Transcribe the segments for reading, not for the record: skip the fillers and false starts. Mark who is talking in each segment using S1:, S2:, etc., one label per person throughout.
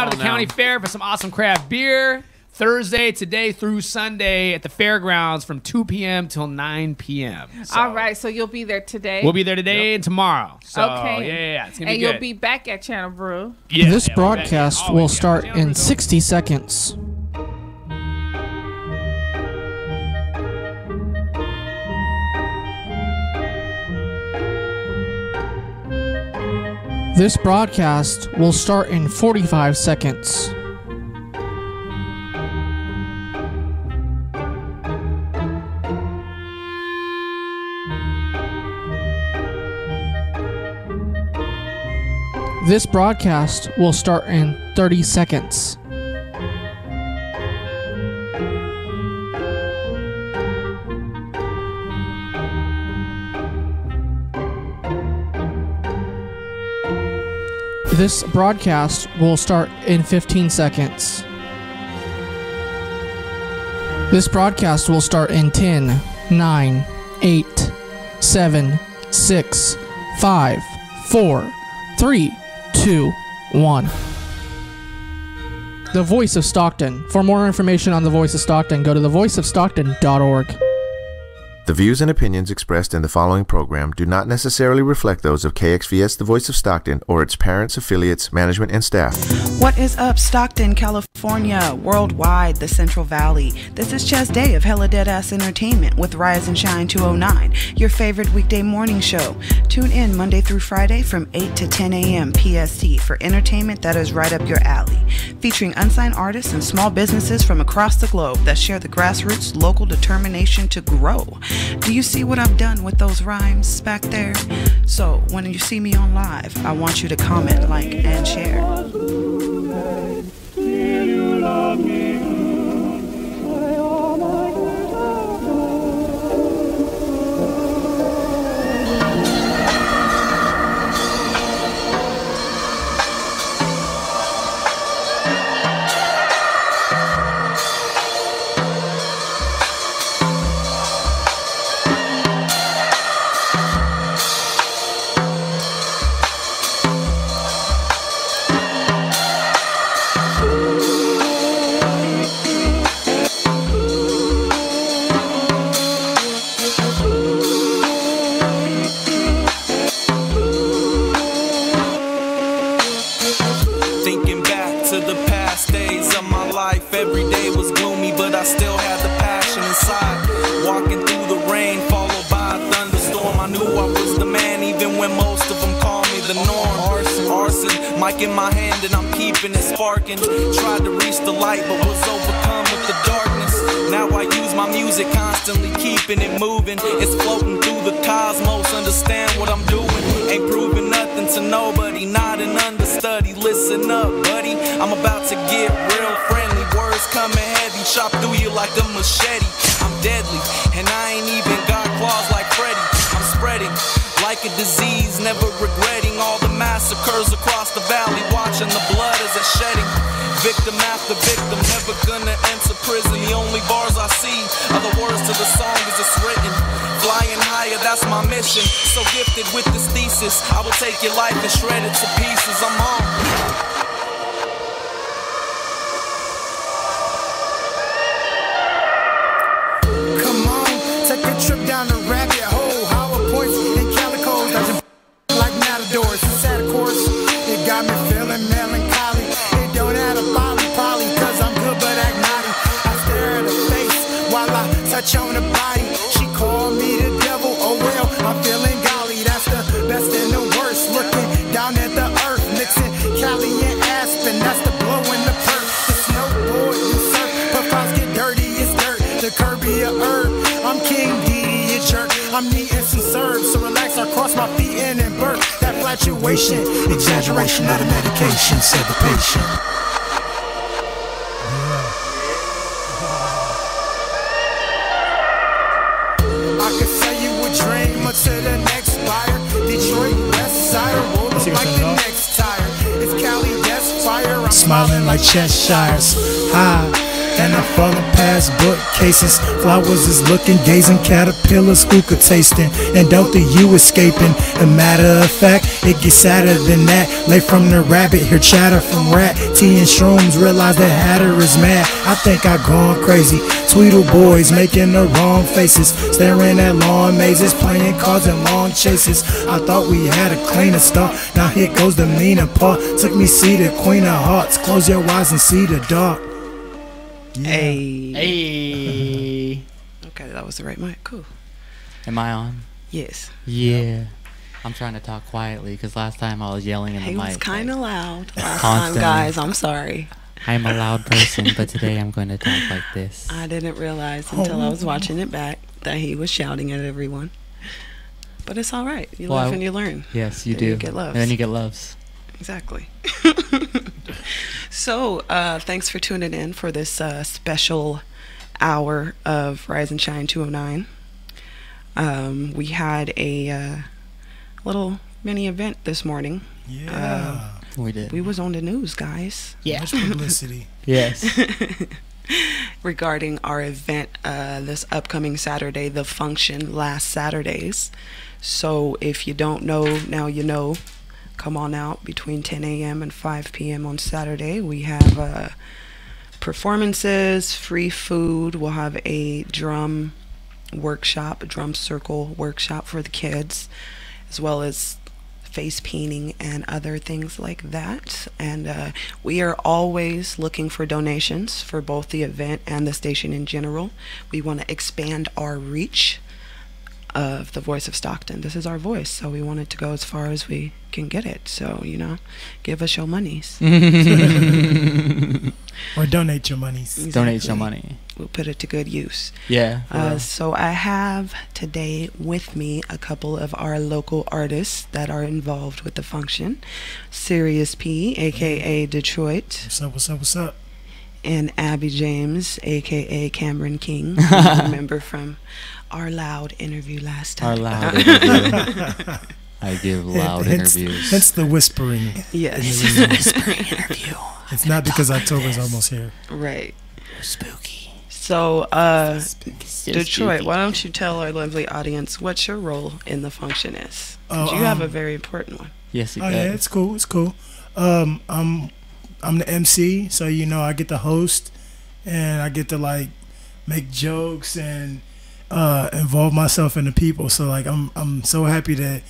S1: Out of the county fair for some awesome craft beer. Thursday, today through Sunday at the fairgrounds from 2 p.m. till 9 p.m. So,
S2: all right, so you'll be there today?
S1: We'll be there today and tomorrow. So,
S2: okay.
S1: Yeah. It's going to be
S2: good. And you'll be back at Channel Brew.
S3: Yeah, this broadcast will start in 60 seconds. This broadcast will start in 45 seconds. This broadcast will start in 30 seconds. This broadcast will start in 15 seconds. This broadcast will start in 10, 9, 8, 7, 6, 5, 4, 3, 2, 1. The Voice of Stockton. For more information on The Voice of Stockton, go to thevoiceofstockton.org.
S4: The views and opinions expressed in the following program do not necessarily reflect those of KXVS, The Voice of Stockton, or its parents, affiliates, management, and staff.
S5: What is up, Stockton, California, worldwide, the Central Valley? This is Chess Day of Hella Deadass Entertainment with Rise and Shine 209, your favorite weekday morning show. Tune in Monday through Friday from 8 to 10 a.m. PST for entertainment that is right up your alley, featuring unsigned artists and small businesses from across the globe that share the grassroots local determination to grow. Do you see what I've done with those rhymes back there? So when you see me on live, I want you to comment, like, and share.
S6: In my hand and I'm keeping it sparking. Tried to reach the light but was overcome with the darkness. Now I use my music constantly, keeping it moving. It's floating through the cosmos, understand what I'm doing. Ain't proving nothing to nobody, not an understudy. Listen up, buddy, I'm about to get real friendly. Words coming heavy, chop through you like a machete. I'm deadly, and I ain't even got claws like Freddy. I'm spreading like a disease, never regretting all the massacres across the valley, watching the blood as it's shedding. Victim after victim, never gonna enter prison. The only bars I see are the words to the song as it's written. Flying higher, that's my mission. So gifted with this thesis, I will take your life and shred it to pieces. I'm home.
S7: Come on, take a trip down the rabbit hole. Points and calicos, dodging like matadors. It's at a course, it got me feeling melancholy. It don't add a poly, cause I'm good but act naughty. I stare at her face while I touch on her body. She called me the devil, oh well, I'm feeling golly. That's the best and the worst, looking down at the earth. Mixing Cali and Aspen, that's the blow in the perk. The snowboard and surf, but clouds get dirty, it's dirt. The Kirby a herb, I'm King D, you jerk. I'm neat and some serves, so relax, I cross my feet in and burp. That fluctuation, exaggeration of the medication, said the patient. I could sell you a dream until the next buyer. Detroit, West Side, roll up like the next tire. It's Cali, that's fire. I'm
S8: smiling like Cheshires. High
S7: and I'm falling past bookcases. Flowers is looking, gazing, caterpillars, hookah tasting, and don't think you escaping. A matter of fact, it gets sadder than that. Lay from the rabbit, hear chatter from rat. Tea and shrooms, realize that Hatter is mad. I think I gone crazy. Tweedle boys making the wrong faces, staring at lawn mazes, playing cards and long chases. I thought we had a cleaner start, now here goes the meaner part. Took me see the queen of hearts, close your eyes and see the dark.
S5: Hey.
S1: Hey.
S5: Okay, that was the right mic. Cool.
S8: Am I on?
S5: Yes.
S8: Yeah. I'm trying to talk quietly because last time I was yelling in the
S5: He
S8: mic.
S5: was kind of loud last
S8: Constantly.
S5: time, guys. I'm sorry.
S8: I'm a loud person, but today I'm going to talk like this.
S5: I didn't realize until I was watching it back that he was shouting at everyone. But it's all right. You
S8: Well,
S5: live and you learn.
S8: Yes, you
S5: Then
S8: do.
S5: you get loves.
S8: And then you get loves.
S5: Exactly. So, thanks for tuning in for this special hour of Rise and Shine 209. We had a little mini event this morning.
S7: Yeah.
S8: We did.
S5: We was on the news, guys.
S1: Yeah.
S7: Much publicity.
S8: Yes.
S5: Regarding our event this upcoming Saturday, the function last Saturdays. So if you don't know, now you know. Come on out between 10 a.m. and 5 p.m. on Saturday. We have performances, free food. We'll have a drum workshop, a drum circle workshop for the kids, as well as face painting and other things like that. And we are always looking for donations for both the event and the station in general. We want to expand our reach of the voice of Stockton. This is our voice, so we want it to go as far as we can get it. So, you know, give us your monies.
S7: Or donate your monies.
S8: Donate your money.
S5: We'll put it to good use.
S8: Yeah.
S5: So I have today with me a couple of our local artists that are involved with the function. Sirius P, aka Detroit,
S7: What's up, what's up, what's up?
S5: and Abby James, aka Cameron King, who you remember from our loud interview last
S8: Our
S5: time.
S8: loud interview. I give loud
S7: Hence
S8: interviews.
S7: the whispering.
S5: Yes. Whispering interview.
S7: It's not because October's almost here.
S5: Right.
S8: Spooky.
S5: So,
S8: So
S5: Detroit,
S8: spooky.
S5: why don't you tell our lovely audience what your role in the function is? 'Cause
S7: Oh,
S5: you have a very important one.
S8: Yes, he
S7: Oh
S8: does.
S7: yeah, it's cool. It's cool. I'm the MC, so you know I get to host, and I get to like make jokes and involve myself in the people. So like I'm so happy that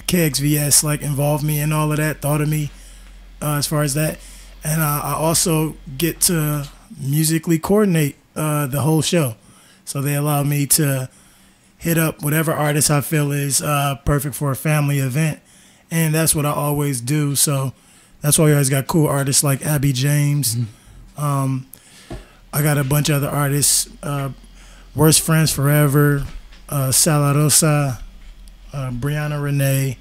S7: KXVS like involved me in all of that, thought of me as far as that, and I also get to musically coordinate the whole show. So they allow me to hit up whatever artist I feel is perfect for a family event, and that's what I always do. So that's why we always got cool artists like Abby James. I got a bunch of other artists, Worst Friends Forever, Salarosa, Brianna Renee,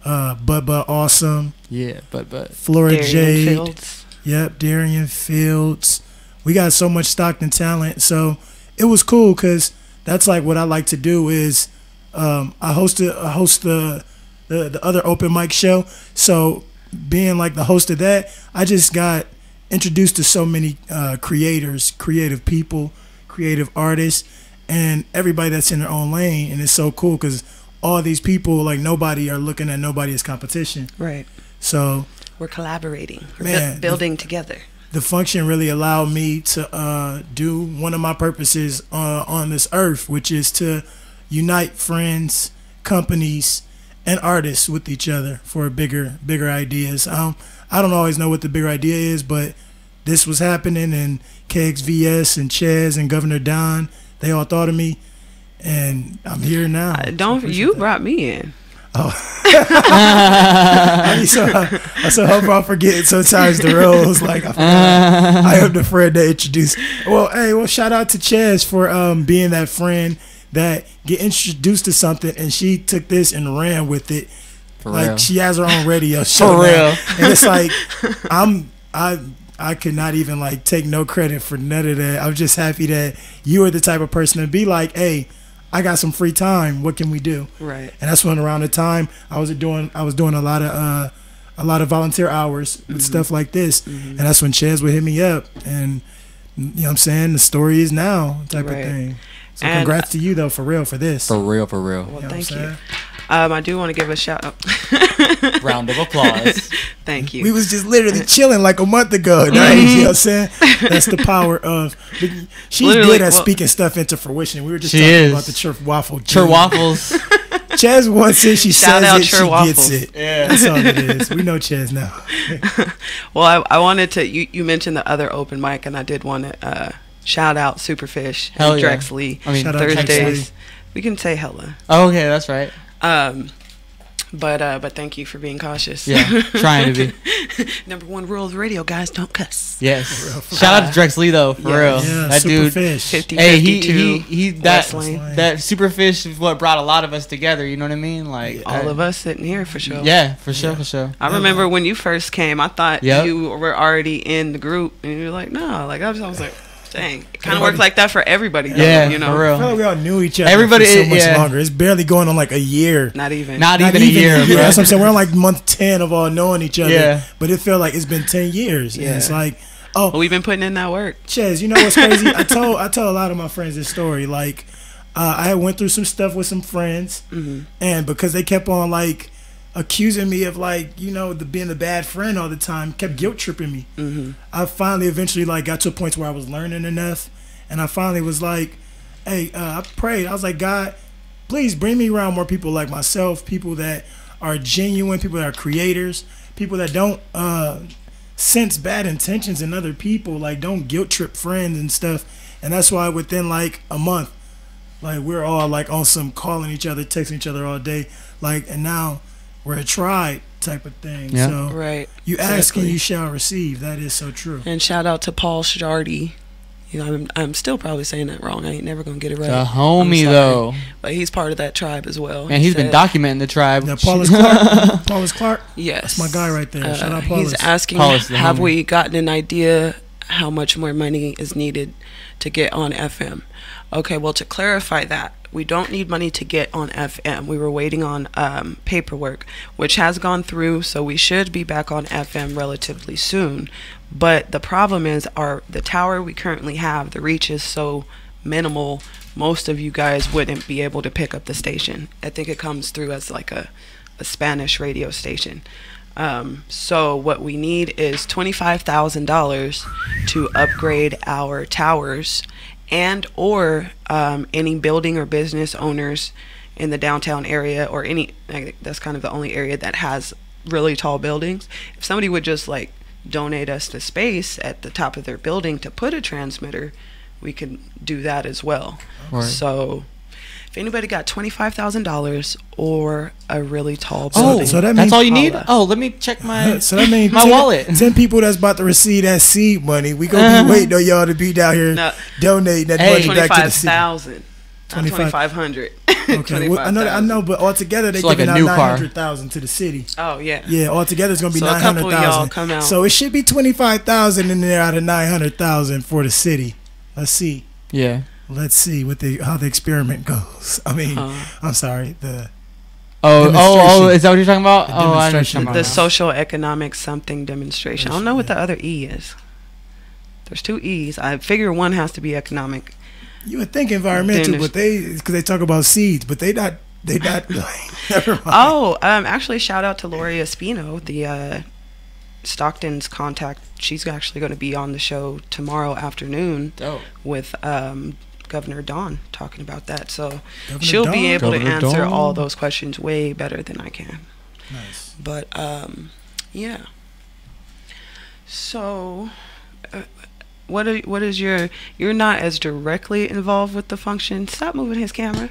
S7: Bud Awesome,
S8: Yeah, but
S7: Flora
S5: Darian
S7: Jade.
S5: Fields.
S7: Yep, Darian Fields. We got so much Stockton talent. So it was cool because that's like what I like to do is I host the other open mic show. So being like the host of that, I just got introduced to so many creators, creative people, creative artists, and everybody that's in their own lane. And it's so cool because all these people, like nobody are looking at nobody as competition.
S5: Right.
S7: So
S5: We're collaborating. We're
S7: Man,
S5: building together.
S7: the function really allowed me to do one of my purposes on this earth, which is to unite friends, companies, and artists with each other for bigger ideas. I don't always know what the bigger idea is, but this was happening, and KXVS and Chaz and Governor Don, they all thought of me, and I'm here now. So I
S5: Don't
S7: appreciate
S5: you
S7: that.
S5: brought me in?
S7: I so hope I forget sometimes the roles. Like I forgot. I am the friend that introduced. Well, shout out to Chaz for being that friend that get introduced to something, and she took this and ran with it.
S8: for
S7: Like
S8: real.
S7: she has her own radio show
S8: For
S7: now.
S8: real.
S7: And it's like I could not even like take no credit for none of that. I'm just happy that you are the type of person to be like, hey, I got some free time. What can we do?
S5: Right.
S7: And that's when around the time I was doing a lot of volunteer hours with stuff like this, and that's when Chaz would hit me up, and you know what I'm saying, the story is now type
S5: Right.
S7: of thing. So
S5: And,
S7: congrats to you though, for real, for this.
S8: For real, for real.
S5: Well,
S7: You know what
S5: thank
S7: I'm
S5: you.
S7: saying?
S5: I do want to give a shout out.
S8: Round of applause.
S5: Thank you.
S7: We was just literally chilling like a month ago, right? You know what I'm saying? That's the power of. She's
S5: Literally,
S7: good at
S5: well-
S7: speaking stuff into fruition. We were just
S8: She
S7: talking
S8: is.
S7: about the church waffle.
S8: Chur waffles.
S7: Ches wants it. She
S5: Shout
S7: says
S5: out
S7: it.
S5: Chur
S7: She
S5: waffles.
S7: gets it.
S8: Yeah.
S7: That's all it is. We know Ches now.
S5: Well, I wanted to. You mentioned the other open mic, and I did want to shout out Superfish
S8: Hell
S5: and
S8: yeah.
S5: Drex Lee.
S8: I mean,
S7: Shout out Drex
S5: Thursdays.
S7: Lee.
S5: We can say hella.
S8: Oh, okay, that's right.
S5: But thank you for being cautious.
S8: Yeah, trying to be.
S5: Number one rule of radio, guys, don't cuss.
S8: Yes. Shout out to Drex Lee though, for
S5: yeah.
S8: real.
S7: Yeah,
S8: That dude.
S7: Superfish.
S5: 50,
S8: Hey,
S5: 52,
S8: he that
S5: Wesleyan.
S8: that Superfish is what brought a lot of us together. You know what I mean? Like
S5: All of us sitting here for sure.
S8: Yeah, for sure, for sure.
S5: I remember when you first came, I thought
S8: Yep.
S5: you were already in the group, and you were like, no. Like I was like, dang. It kind of worked like that for everybody. Though,
S8: Yeah,
S5: you know?
S8: for real.
S7: I feel like we all knew each other
S8: Everybody-
S7: for so much
S8: yeah.
S7: longer. It's barely going on like a year.
S5: Not even.
S8: Not even a year,
S7: Yeah,
S8: bro.
S7: that's what I'm saying. We're on like month 10 of all knowing each other.
S8: Yeah.
S7: But it felt like it's been 10 years.
S5: Yeah.
S7: And it's like,
S5: But we've been putting in that work.
S7: Ches, you know what's crazy? I tell a lot of my friends this story. Like, I went through some stuff with some friends, and because they kept on like accusing me of like, you know, being the bad friend all the time, kept guilt tripping me. I finally eventually like got to a point where I was learning enough, and I finally was like, hey, I prayed. I was like, God, please bring me around more people like myself, people that are genuine, people that are creators, people that don't sense bad intentions in other people, like don't guilt trip friends and stuff. And that's why within like a month, like we're all like on some calling each other, texting each other all day, like, and now we're a tribe type of thing.
S8: Yeah.
S7: So
S5: Right.
S7: you ask
S5: Exactly.
S7: and you shall receive. That is so true.
S5: And shout out to Paul Shardy. You know, I'm still probably saying that wrong. I ain't never gonna get it right.
S8: The
S5: I'm
S8: homie
S5: sorry.
S8: though.
S5: But he's part of that tribe as well.
S8: And he's been
S5: said-
S8: documenting the tribe.
S7: Now Paulus Clark, Paulus Clark,
S5: Yes.
S7: that's my guy right there. Shout out Paulus.
S5: He's asking,
S8: Paulus, the
S5: have
S8: homie.
S5: we gotten an idea how much more money is needed to get on FM? Okay, well, to clarify that, we don't need money to get on FM. We were waiting on paperwork, which has gone through, so we should be back on FM relatively soon. But the problem is the tower we currently have, the reach is so minimal, most of you guys wouldn't be able to pick up the station. I think it comes through as like a Spanish radio station. So what we need is $25,000 to upgrade our towers, and or any building or business owners in the downtown area, or any, that's kind of the only area that has really tall buildings. If somebody would just like donate us the space at the top of their building to put a transmitter, we could do that as well.
S8: Right.
S5: So if anybody got $25,000 or a really tall building,
S8: Oh,
S7: so that
S8: that's
S7: means-
S8: all you need?
S5: Holla.
S8: Oh, let me check my
S7: So that means
S8: my
S7: 10,
S8: wallet.
S7: 10 people that's about to receive that seed money. We gonna be waiting on y'all to be down here
S5: No.
S7: donating that
S8: Hey,
S7: money back to the city.
S5: 25,000, not
S7: 25.
S5: 2,500.
S7: Okay, well, I know, but altogether they
S8: It's like
S7: giving
S8: a
S7: out
S8: new car.
S7: 900,000 to the city.
S5: Oh yeah.
S7: Yeah, altogether it's gonna be
S5: So a couple of y'all
S7: 900,000.
S5: come out.
S7: So it should be 25,000 in there out of 900,000 for the city. Let's see.
S8: Yeah.
S7: Let's see what how the experiment goes. I mean, I'm sorry.
S8: Oh,
S7: Demonstration.
S8: is that what you're talking about?
S7: The
S8: Oh, I know what you're
S7: demonstration.
S8: talking about
S5: The
S8: now.
S5: social economic something demonstration. I don't know what the other E is. There's two E's. I figure one has to be economic.
S7: You would think environmental,
S5: Then
S7: but because they talk about seeds, but they not. Never mind.
S5: Oh, actually, shout out to Lori Espino, the Stockton's contact. She's actually going to be on the show tomorrow afternoon
S8: Dope.
S5: with Governor Dawn talking about that. So
S7: Governor
S5: she'll
S7: Dawn?
S5: be able to
S8: Governor
S5: answer
S8: Dawn.
S5: all those questions way better than I can.
S7: Nice.
S5: But yeah. So, what is your? You're not as directly involved with the function. Stop moving his camera.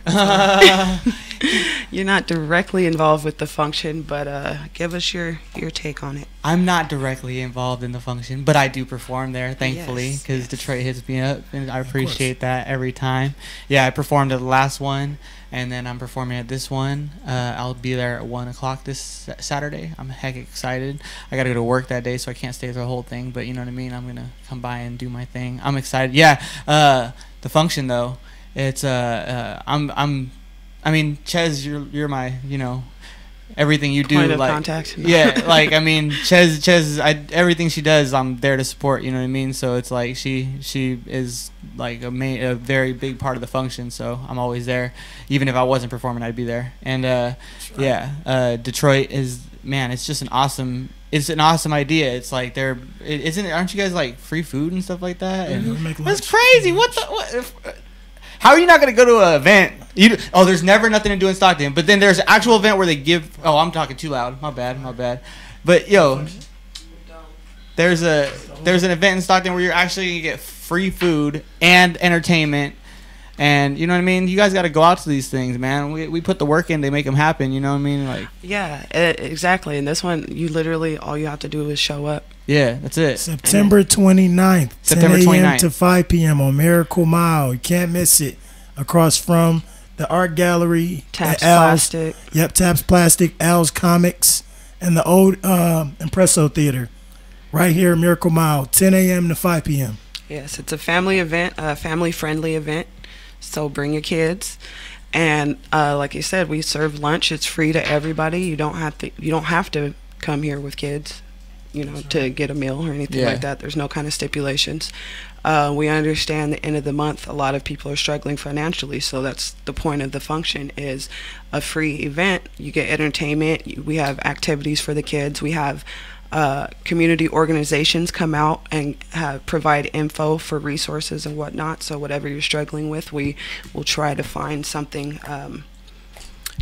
S5: You're not directly involved with the function, but give us your take on it.
S8: I'm not directly involved in the function, but I do perform there, thankfully,
S5: Yes,
S8: because
S5: yes.
S8: Detroit hits me up, and I appreciate that every time. Yeah, I performed at the last one, and then I'm performing at this one. I'll be there at 1 o'clock this Saturday. I'm heck excited. I got to go to work that day, so I can't stay through the whole thing, but you know what I mean? I'm going to come by and do my thing. I'm excited. Yeah, the function, though, it's, I mean, Ches, you're my, everything you do,
S5: Point of
S8: like
S5: contact.
S8: yeah, like I mean, Ches, everything she does, I'm there to support. You know what I mean? So it's like she is like a very big part of the function. So I'm always there, even if I wasn't performing, I'd be there. And Detroit is, man, it's just an awesome. It's an awesome idea. It's like aren't you guys like free food and stuff like that? And that's crazy. What? How are you not gonna go to an event? There's never nothing to do in Stockton, but then there's an actual event where they give. Oh, I'm talking too loud. My bad. But yo, there's an event in Stockton where you're actually gonna get free food and entertainment. And you know what I mean? You guys got to go out to these things, man. We put the work in, they make them happen. You know what I mean? Like,
S5: yeah, exactly. And this one, you literally, all you have to do is show up.
S8: Yeah, that's it.
S9: September 29th,
S8: September
S9: 10 a.m.
S8: 29th.
S9: to 5 p.m. on Miracle Mile. You can't miss it. Across from the Art Gallery.
S5: Taps
S9: Al's,
S5: Plastic.
S9: Yep, Taps Plastic, Al's Comics, and the old Impresso Theater. Right here, Miracle Mile, 10 a.m. to 5 p.m.
S5: Yes, it's a family event, a family-friendly event. So bring your kids, and like you said, we serve lunch. It's free to everybody. You don't have to come here with kids, to get a meal or anything like that. There's no kind of stipulations. We understand the end of the month, a lot of people are struggling financially, so that's the point of the function, is a free event. You get entertainment. We have activities for the kids. We have community organizations come out and provide info for resources and whatnot. So whatever you're struggling with, we will try to find something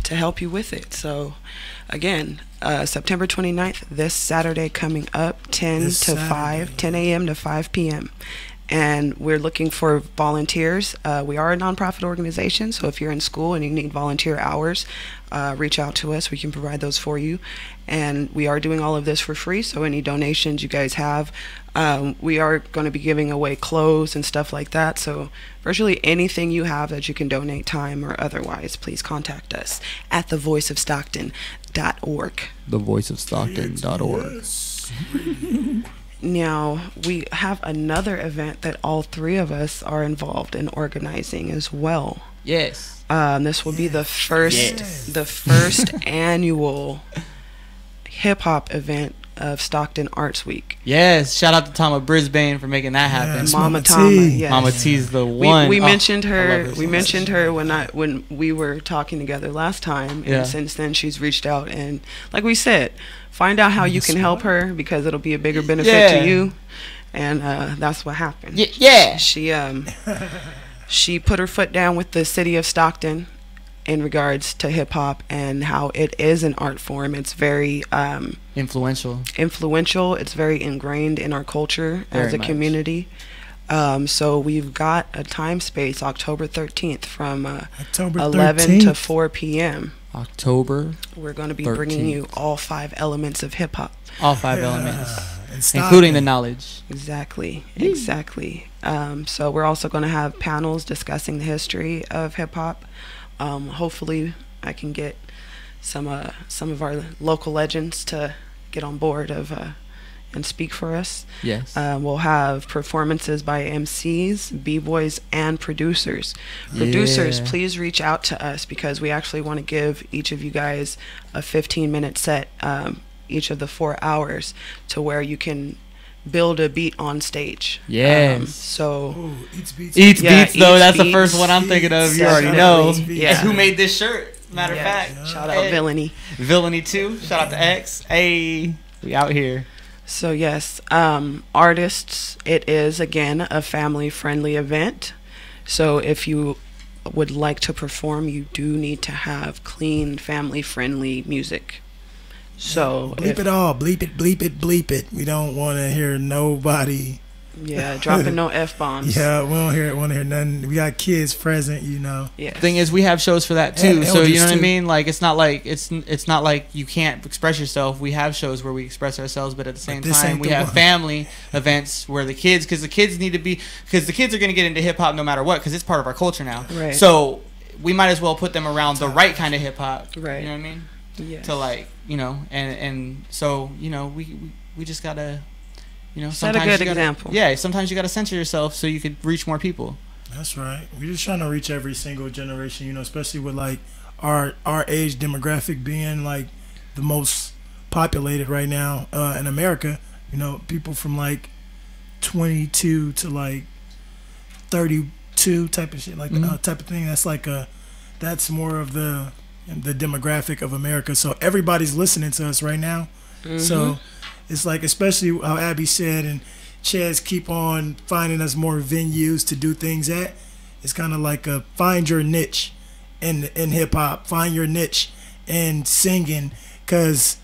S5: to help you with it. So again, September 29th, this Saturday coming up, 10 a.m. to 5 p.m. And we're looking for volunteers. We are a nonprofit organization, so if you're in school and you need volunteer hours, reach out to us. We can provide those for you. And we are doing all of this for free, so any donations you guys have, we are going to be giving away clothes and stuff like that. So virtually anything you have that you can donate, time or otherwise, please contact us at thevoiceofstockton.org.
S8: Thevoiceofstockton.org.
S5: Now, we have another event that all three of us are involved in organizing as well.
S8: Yes.
S5: This will be the first annual hip-hop event of Stockton Arts Week.
S8: Yes. Shout out to Tama Brisbane for making that happen.
S9: Yes,
S5: Mama Tama. Yes.
S8: Mama T's the one.
S5: We mentioned her. We mentioned her when we were talking together last time, and since then she's reached out, and like we said, find out how you can help her, because it'll be a bigger benefit to you, and that's what happened.
S8: Yeah.
S5: She put her foot down with the city of Stockton in regards to hip hop and how it is an art form. It's very
S8: influential.
S5: It's very ingrained in our culture as a community. So we've got a time space, October 13th, from 11 to 4 p.m.
S8: October.
S5: We're going to be
S8: 13th.
S5: Bringing you all 5 elements of hip hop.
S8: All 5 elements, including the knowledge.
S5: Exactly. So we're also going to have panels discussing the history of hip hop. Hopefully, I can get some of our local legends to get on board and speak for us.
S8: Yes.
S5: We'll have performances by MCs, b-boys, and producers. Producers, please reach out to us, because we actually want to give each of you guys a 15-minute set, each of the 4 hours, to where you can build a beat on stage.
S8: Yes.
S9: Eats Beats.
S8: That's the first one I'm thinking of. You already know.
S5: Yeah.
S8: And who made this shirt? Matter of fact.
S5: Shout out Villainy.
S8: Villainy too. Shout out to X. Hey, we out here.
S5: So yes, artists, it is again a family-friendly event. So if you would like to perform, you do need to have clean, family-friendly music. So
S9: bleep it all, bleep it, bleep it, bleep it. We don't want to hear nobody.
S5: Yeah, dropping no F-bombs.
S9: Yeah, we don't want to hear nothing. We got kids present,
S5: Yeah.
S8: Thing is, we have shows for that too.
S9: And
S8: so you know what I
S9: too.
S8: mean? Like it's not like you can't express yourself. We have shows where we express ourselves, but at the same time, we have family events where the kids, because the kids need to be, because the kids are going to get into hip hop no matter what, because it's part of our culture now.
S5: Right.
S8: So we might as well put them around the right kind of hip hop.
S5: Right.
S8: You know what I mean?
S5: Yes.
S8: To and so we just gotta.
S5: Set a good example.
S8: Yeah, sometimes you got to censor yourself so you could reach more people.
S9: That's right. We're just trying to reach every single generation, especially with like our age demographic being like the most populated right now in America. You know, people from like 22 to like 32 type of shit, like type of thing. That's like that's more of the demographic of America. So everybody's listening to us right now. So it's like, especially how Abby said, and Chaz keep on finding us more venues to do things at. It's kind of like a find your niche in hip hop, find your niche in singing, because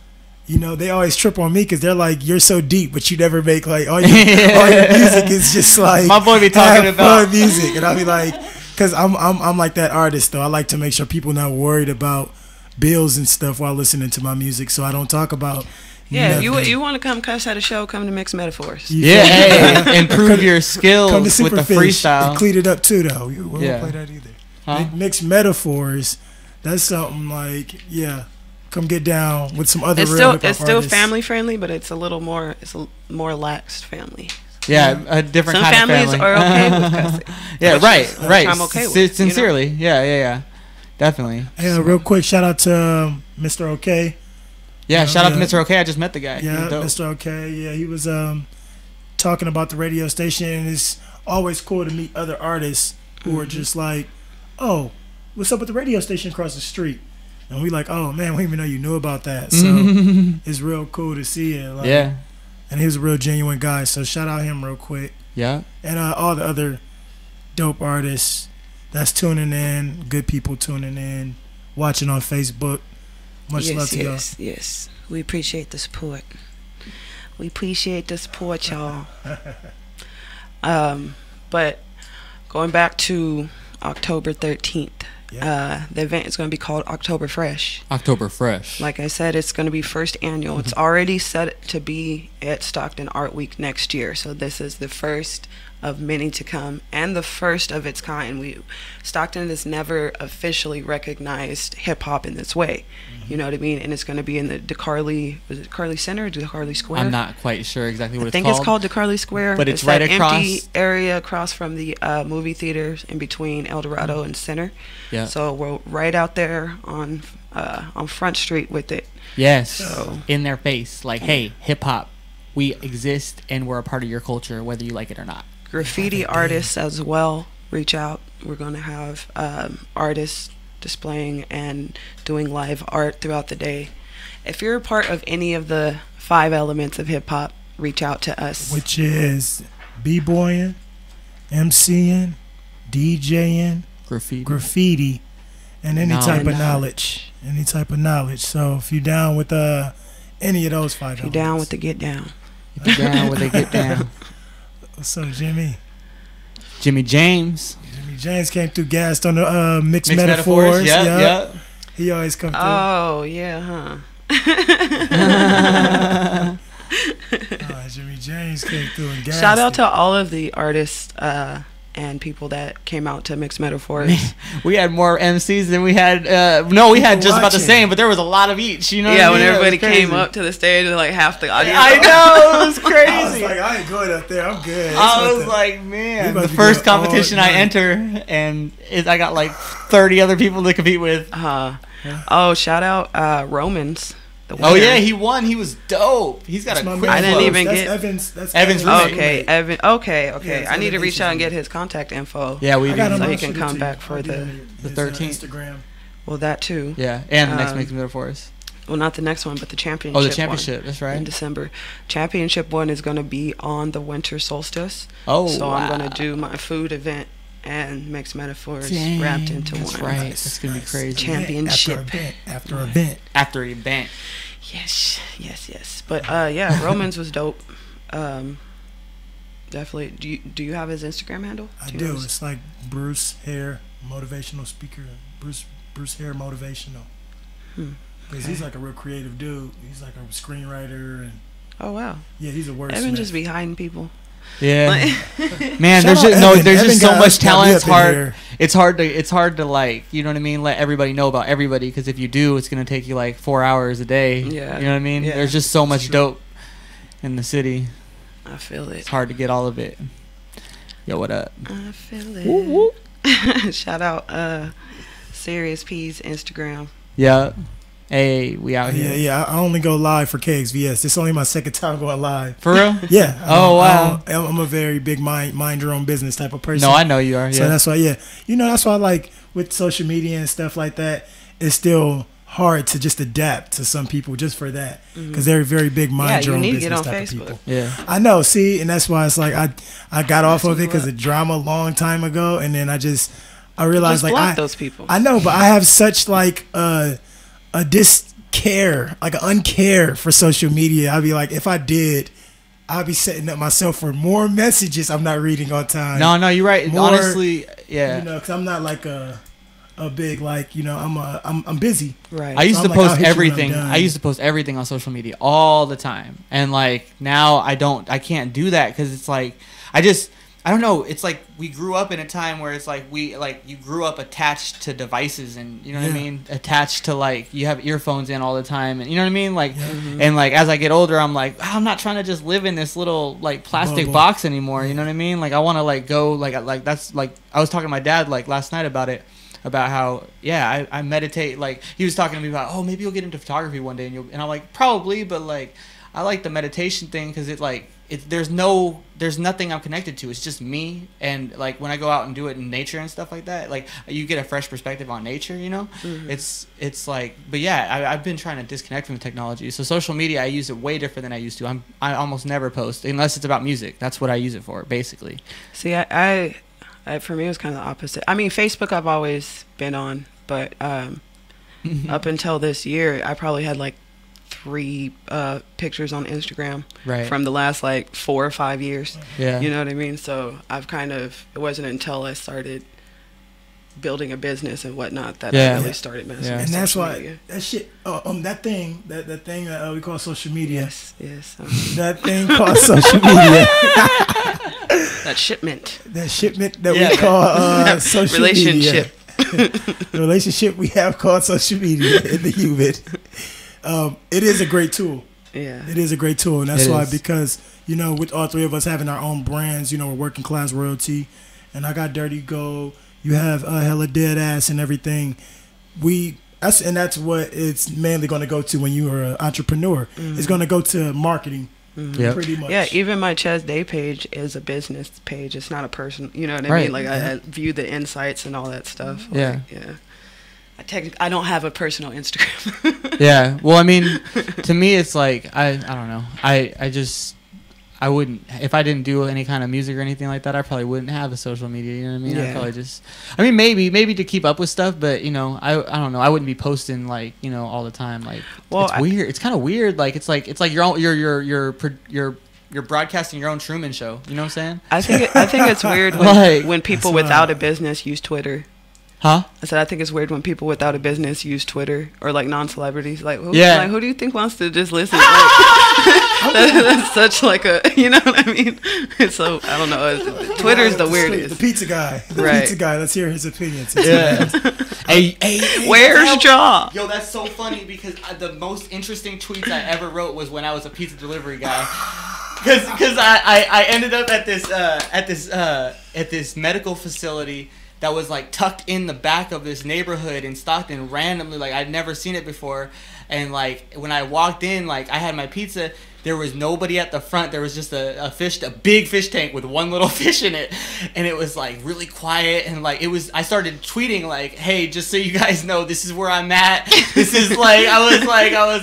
S9: you know they always trip on me because they're like, you're so deep, but you never make like all your music is just like
S8: my boy be talking about
S9: fun music, and I'll be like, because I'm like that artist though. I like to make sure people not worried about bills and stuff while listening to my music, so I don't talk about.
S5: Yeah, you want to come cuss at a show, come to Mixed Metaphors.
S8: Yeah, hey, improve your skills
S9: come to
S8: with the freestyle.
S9: And clean it up too, though. We won't
S8: Yeah.
S9: play that either.
S8: Huh?
S9: Mixed Metaphors, that's something like, yeah, come get down with some other
S5: It's
S9: real
S5: still
S9: hip-hop
S5: it's still
S9: artists.
S5: family friendly, but it's a more laxed family.
S8: Yeah, a different
S5: Some
S8: kind of
S5: families
S8: family.
S5: are okay with cussing.
S8: Yeah, right.
S5: I'm okay with it,
S8: Sincerely, yeah, definitely.
S9: Hey, real quick, shout out to Mr. OK.
S8: Yeah, shout out to Mr. OK. I just met the guy.
S9: Yeah,
S8: He's dope.
S9: Mr. OK. Yeah, he was talking about the radio station, and it's always cool to meet other artists who are just like, oh, what's up with the radio station across the street? And we like, oh man, we didn't even know you knew about that. So it's real cool to see it. Like,
S8: Yeah.
S9: And he was a real genuine guy. So shout out him real quick.
S8: Yeah.
S9: And all the other dope artists that's tuning in, good people tuning in, watching on Facebook. Much love to y'all.
S5: Yes. We appreciate the support. We appreciate the support, y'all. But going back to October 13th, the event is going to be called October Fresh.
S8: October Fresh.
S5: Like I said, it's going to be first annual. It's already set to be at Stockton Art Week next year. So this is the first of many to come and the first of its kind. Stockton has never officially recognized hip hop in this way. You know what I mean? And it's going to be in the DeCarly, was it DeCarly Center or DeCarly Square?
S8: I'm not quite sure exactly what
S5: I think it's called DeCarly Square.
S8: But it's right
S5: that
S8: across
S5: empty area across from the movie theaters in between El Dorado and Center.
S8: Yeah.
S5: So we're right out there on Front Street with it.
S8: Yes.
S5: So,
S8: in their face, like, hey, hip hop, we exist and we're a part of your culture, whether you like it or not.
S5: graffiti artists as well, reach out. We're going to have artists displaying and doing live art throughout the day. If you're a part of any of the 5 elements of hip hop, reach out to us.
S9: Which is b-boying, MCing, DJing, graffiti, and any type of knowledge. Any type of knowledge. So if you're down with any of those 5
S5: If you're down with the get down.
S8: If you're down with the get down.
S9: So Jimmy
S8: James
S9: came through, gassed on the Mixed Metaphors.
S8: Yeah.
S9: He always come through.
S5: Oh, yeah,
S9: Jimmy James came through and gassed.
S5: Shout out to all of the artists and people that came out to Mixed Metaphors.
S8: We had more MCs than we had. We had just about the same, but there was a lot of each. You know?
S5: Yeah,
S8: what I
S5: when
S8: mean?
S5: everybody came up to the stage, like half the audience.
S8: I know, it was crazy.
S9: I was like, I ain't going up there. I'm good.
S8: I was like, man, the first competition I enter, and I got like 30 other people to compete with.
S5: Oh, shout out Romans.
S8: Oh yeah, he won. He was dope. He's got a quick
S5: I didn't
S8: flow.
S5: even
S9: That's
S5: get
S9: Evans. That's
S8: Evan's
S9: Evans'
S8: roommate.
S5: Okay, Evan. Okay.
S9: Yeah,
S5: I need to reach out and get his contact info.
S8: Yeah, we
S9: I got
S8: do.
S9: him.
S5: So
S9: I'll
S5: he
S9: shoot
S5: can
S9: it
S5: come
S9: to you.
S5: back for
S9: I'll do
S5: the
S9: his,
S8: 13th.
S9: Instagram.
S5: Well, that too.
S8: Yeah, and the next Mixed Metaphors.
S5: Well, not the next one, but the championship.
S8: Oh, the championship.
S5: One
S8: That's right.
S5: in December. Championship one is going to be on the winter solstice.
S8: Oh,
S5: so I'm
S8: wow.
S5: going to do my food event and Mixed Metaphors
S8: Dang,
S5: wrapped into
S8: that's
S5: one.
S8: right. That's gonna be crazy.
S5: Championship.
S9: After event.
S8: After event.
S5: Yes. But yeah, Romans was dope. Definitely. Do you have his Instagram handle?
S9: I do. It's like Bruce Hare, motivational speaker. Bruce Hare Motivational. Because he's like a real creative dude. He's like a screenwriter and.
S5: Oh wow.
S9: Yeah, he's a wordsmith.
S5: Evan just be hiding people.
S8: Yeah, man.
S9: Shout
S8: There's
S9: out
S8: just, no.
S9: Evan.
S8: There's
S9: Evan
S8: just so
S9: got
S8: much
S9: us
S8: talent.
S9: up
S8: It's
S9: in
S8: hard.
S9: here.
S8: It's hard to like. You know what I mean? Let everybody know about everybody. Because if you do, it's gonna take you like 4 hours a day.
S5: Yeah.
S8: You know what I mean?
S5: Yeah.
S8: There's just so much dope in the city.
S5: I feel it.
S8: It's hard to get all of it. Yo, what up?
S5: I feel it.
S8: Woo, woo.
S5: Shout out Serious P's Instagram.
S8: Yeah. Hey, we out here.
S9: Yeah. I only go live for KXVS. It's only my second time going live.
S8: For real?
S9: Yeah.
S8: Oh, wow.
S9: I'm a very big mind your own business type of person.
S8: No, I know you are. Yeah.
S9: So that's why, that's why, like, with social media and stuff like that, it's still hard to just adapt to some people just for that, because they're very big mind your own business type of people.
S8: Yeah,
S9: I know. See, and that's why it's like I got off of it because of drama a long time ago, and then I realized
S5: just
S9: like
S5: block those people.
S9: I know, but I have such like a discare, like an uncare for social media. I'd be like, if I did, I'd be setting up myself for more messages I'm not reading on time.
S8: No, you're right.
S9: More,
S8: honestly, yeah.
S9: Because I'm not like a big, like, I'm busy.
S5: Right.
S8: I used
S9: So
S8: to
S9: I'm like,
S8: post
S9: I'll hit you when I'm
S8: everything.
S9: done.
S8: I used to post everything on social media all the time, and like now I can't do that because it's like I don't know. It's like we grew up in a time where it's like you grew up attached to devices, and you know what I mean, attached to like you have earphones in all the time, and you know what I mean, like, and like as I get older, I'm like, I'm not trying to just live in this little like plastic box anymore. You know what I mean? Like I want to like go like that's like I was talking to my dad like last night about it. About how I meditate. Like he was talking to me about, oh, maybe you'll get into photography one day, and I'm like, probably, but like I like the meditation thing because there's nothing I'm connected to. It's just me, and like when I go out and do it in nature and stuff like that, like you get a fresh perspective on nature, you know. It's like, but yeah, I've been trying to disconnect from technology. So social media, I use it way different than I used to. I almost never post unless it's about music. That's what I use it for, basically.
S5: See, for me, it was kind of the opposite. I mean, Facebook I've always been on, but up until this year, I probably had like 3 pictures on Instagram from the last like 4 or 5 years.
S8: Yeah.
S5: You know what I mean? So it wasn't until I started building a business and whatnot that I really started messing with
S9: and that's
S5: social
S9: why
S5: media.
S9: that shit that thing that we call social media,
S5: yes
S9: that thing called social media,
S5: that shipment
S9: that we call social
S5: relationship
S9: media. The relationship we have called social media in the human. It is a great tool.
S5: Yeah,
S9: it is a great tool, and that's why, because with all 3 of us having our own brands, we're working class royalty, and I got Dirty Gold. You have Hella Dead Ass and everything. That's what it's mainly going to go to when you are an entrepreneur. It's going to go to marketing, pretty much.
S5: Yeah, even my Chaz Day page is a business page. It's not a person. You know what I mean? Like I view the insights and all that stuff.
S8: Yeah.
S5: I don't have a personal Instagram.
S8: Yeah. Well, I mean, to me, it's like I don't know. I wouldn't, if I didn't do any kind of music or anything like that, I probably wouldn't have a social media, you know what I mean?
S5: Yeah.
S8: I'd probably maybe to keep up with stuff, but I don't know, I wouldn't be posting like, all the time. Like, it's weird. It's kind of weird. Like, it's like you're broadcasting your own Truman Show. You know what I'm saying?
S5: I think it's weird when people without a business use Twitter.
S8: Huh?
S5: I said I think it's weird when people without a business use Twitter, or like non-celebrities. Like, who do you think wants to just listen? Like, that's such like a, you know what I mean? So I don't know. Twitter's the weirdest.
S9: The pizza guy. Pizza guy. Let's hear his opinions.
S8: Yeah. hey,
S5: where's Jaw?
S8: Yo, that's so funny because the most interesting tweets I ever wrote was when I was a pizza delivery guy. Because I ended up at this medical facility that was like tucked in the back of this neighborhood in Stockton randomly. Like I'd never seen it before, and like when I walked in, like I had my pizza. There was nobody at the front. There was just a big fish tank with one little fish in it, and it was like really quiet. And like I started tweeting like, "Hey, just so you guys know, this is where I'm at. This is like I was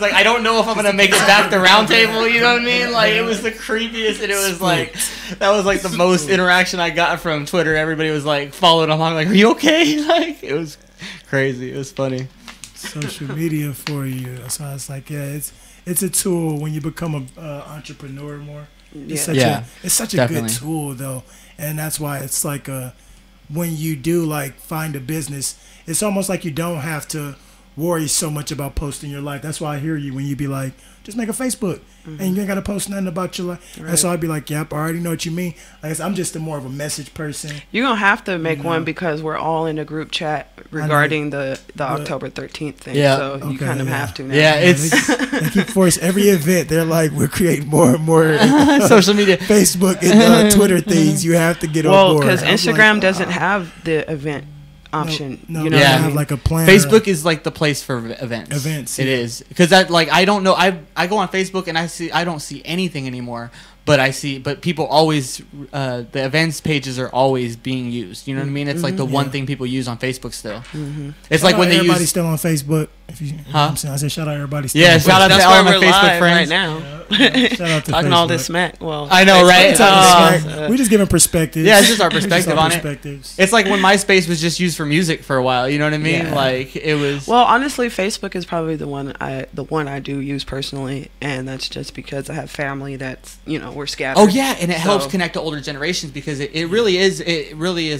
S8: like I don't know if I'm gonna make it back to round table. You know what I mean? Like it was the creepiest, and it was like that was like the most interaction I got from Twitter. Everybody was like following along, like, "Are you okay?" Like it was crazy. It was funny.
S9: Social media for you. So I was like, it's a tool when you become an entrepreneur more. It's such a good tool though, and that's why it's like when you do like find a business, it's almost like you don't have to worry so much about posting your life. That's why I hear you when you be like, just make a Facebook and you ain't gotta post nothing about your life. Right. And so I'd be like, yep, I already know what you mean. Like I said, I'm just more of a message person.
S5: You're gonna have to make one because we're all in a group chat regarding the October 13th thing.
S8: Yeah.
S5: So you kind of have to now.
S8: Yeah, it's
S9: they keep forcing every event. They're like, we're creating more and more
S8: social media,
S9: Facebook and Twitter things. You have to get on board.
S5: Well, because Instagram doesn't have the event option.
S9: No,
S5: you know,
S9: they
S8: Yeah.
S9: have like a plan.
S8: Facebook is like the place for events.
S9: Events,
S8: It
S9: yeah.
S8: is because that like I don't know. I go on Facebook and I don't see anything anymore. But people always the events pages are always being used. You know what I mean? It's like the one thing people use on Facebook still. It's like when they
S9: everybody's
S8: use.
S9: still on Facebook. If you know what I'm saying, I said shout out everybody. Still
S8: Yeah,
S9: on
S8: shout out
S10: That's
S8: to all
S10: why
S8: my
S10: we're
S8: Facebook
S10: live
S8: friends
S10: right now.
S9: Shout out to
S10: Talking
S9: Facebook.
S10: all this smack. Well,
S8: I know, right?
S9: We just giving perspectives.
S8: Yeah, it's just our
S9: Just
S8: perspective
S9: our
S8: on it.
S9: perspectives.
S8: It's like when MySpace was just used for music for a while. You know what I mean?
S5: Yeah.
S8: Like it was.
S5: well, honestly, Facebook is probably the one I do use personally, and that's just because I have family that's we're scattered.
S8: Oh yeah, and it helps
S5: So-
S8: connect to older generations because it really is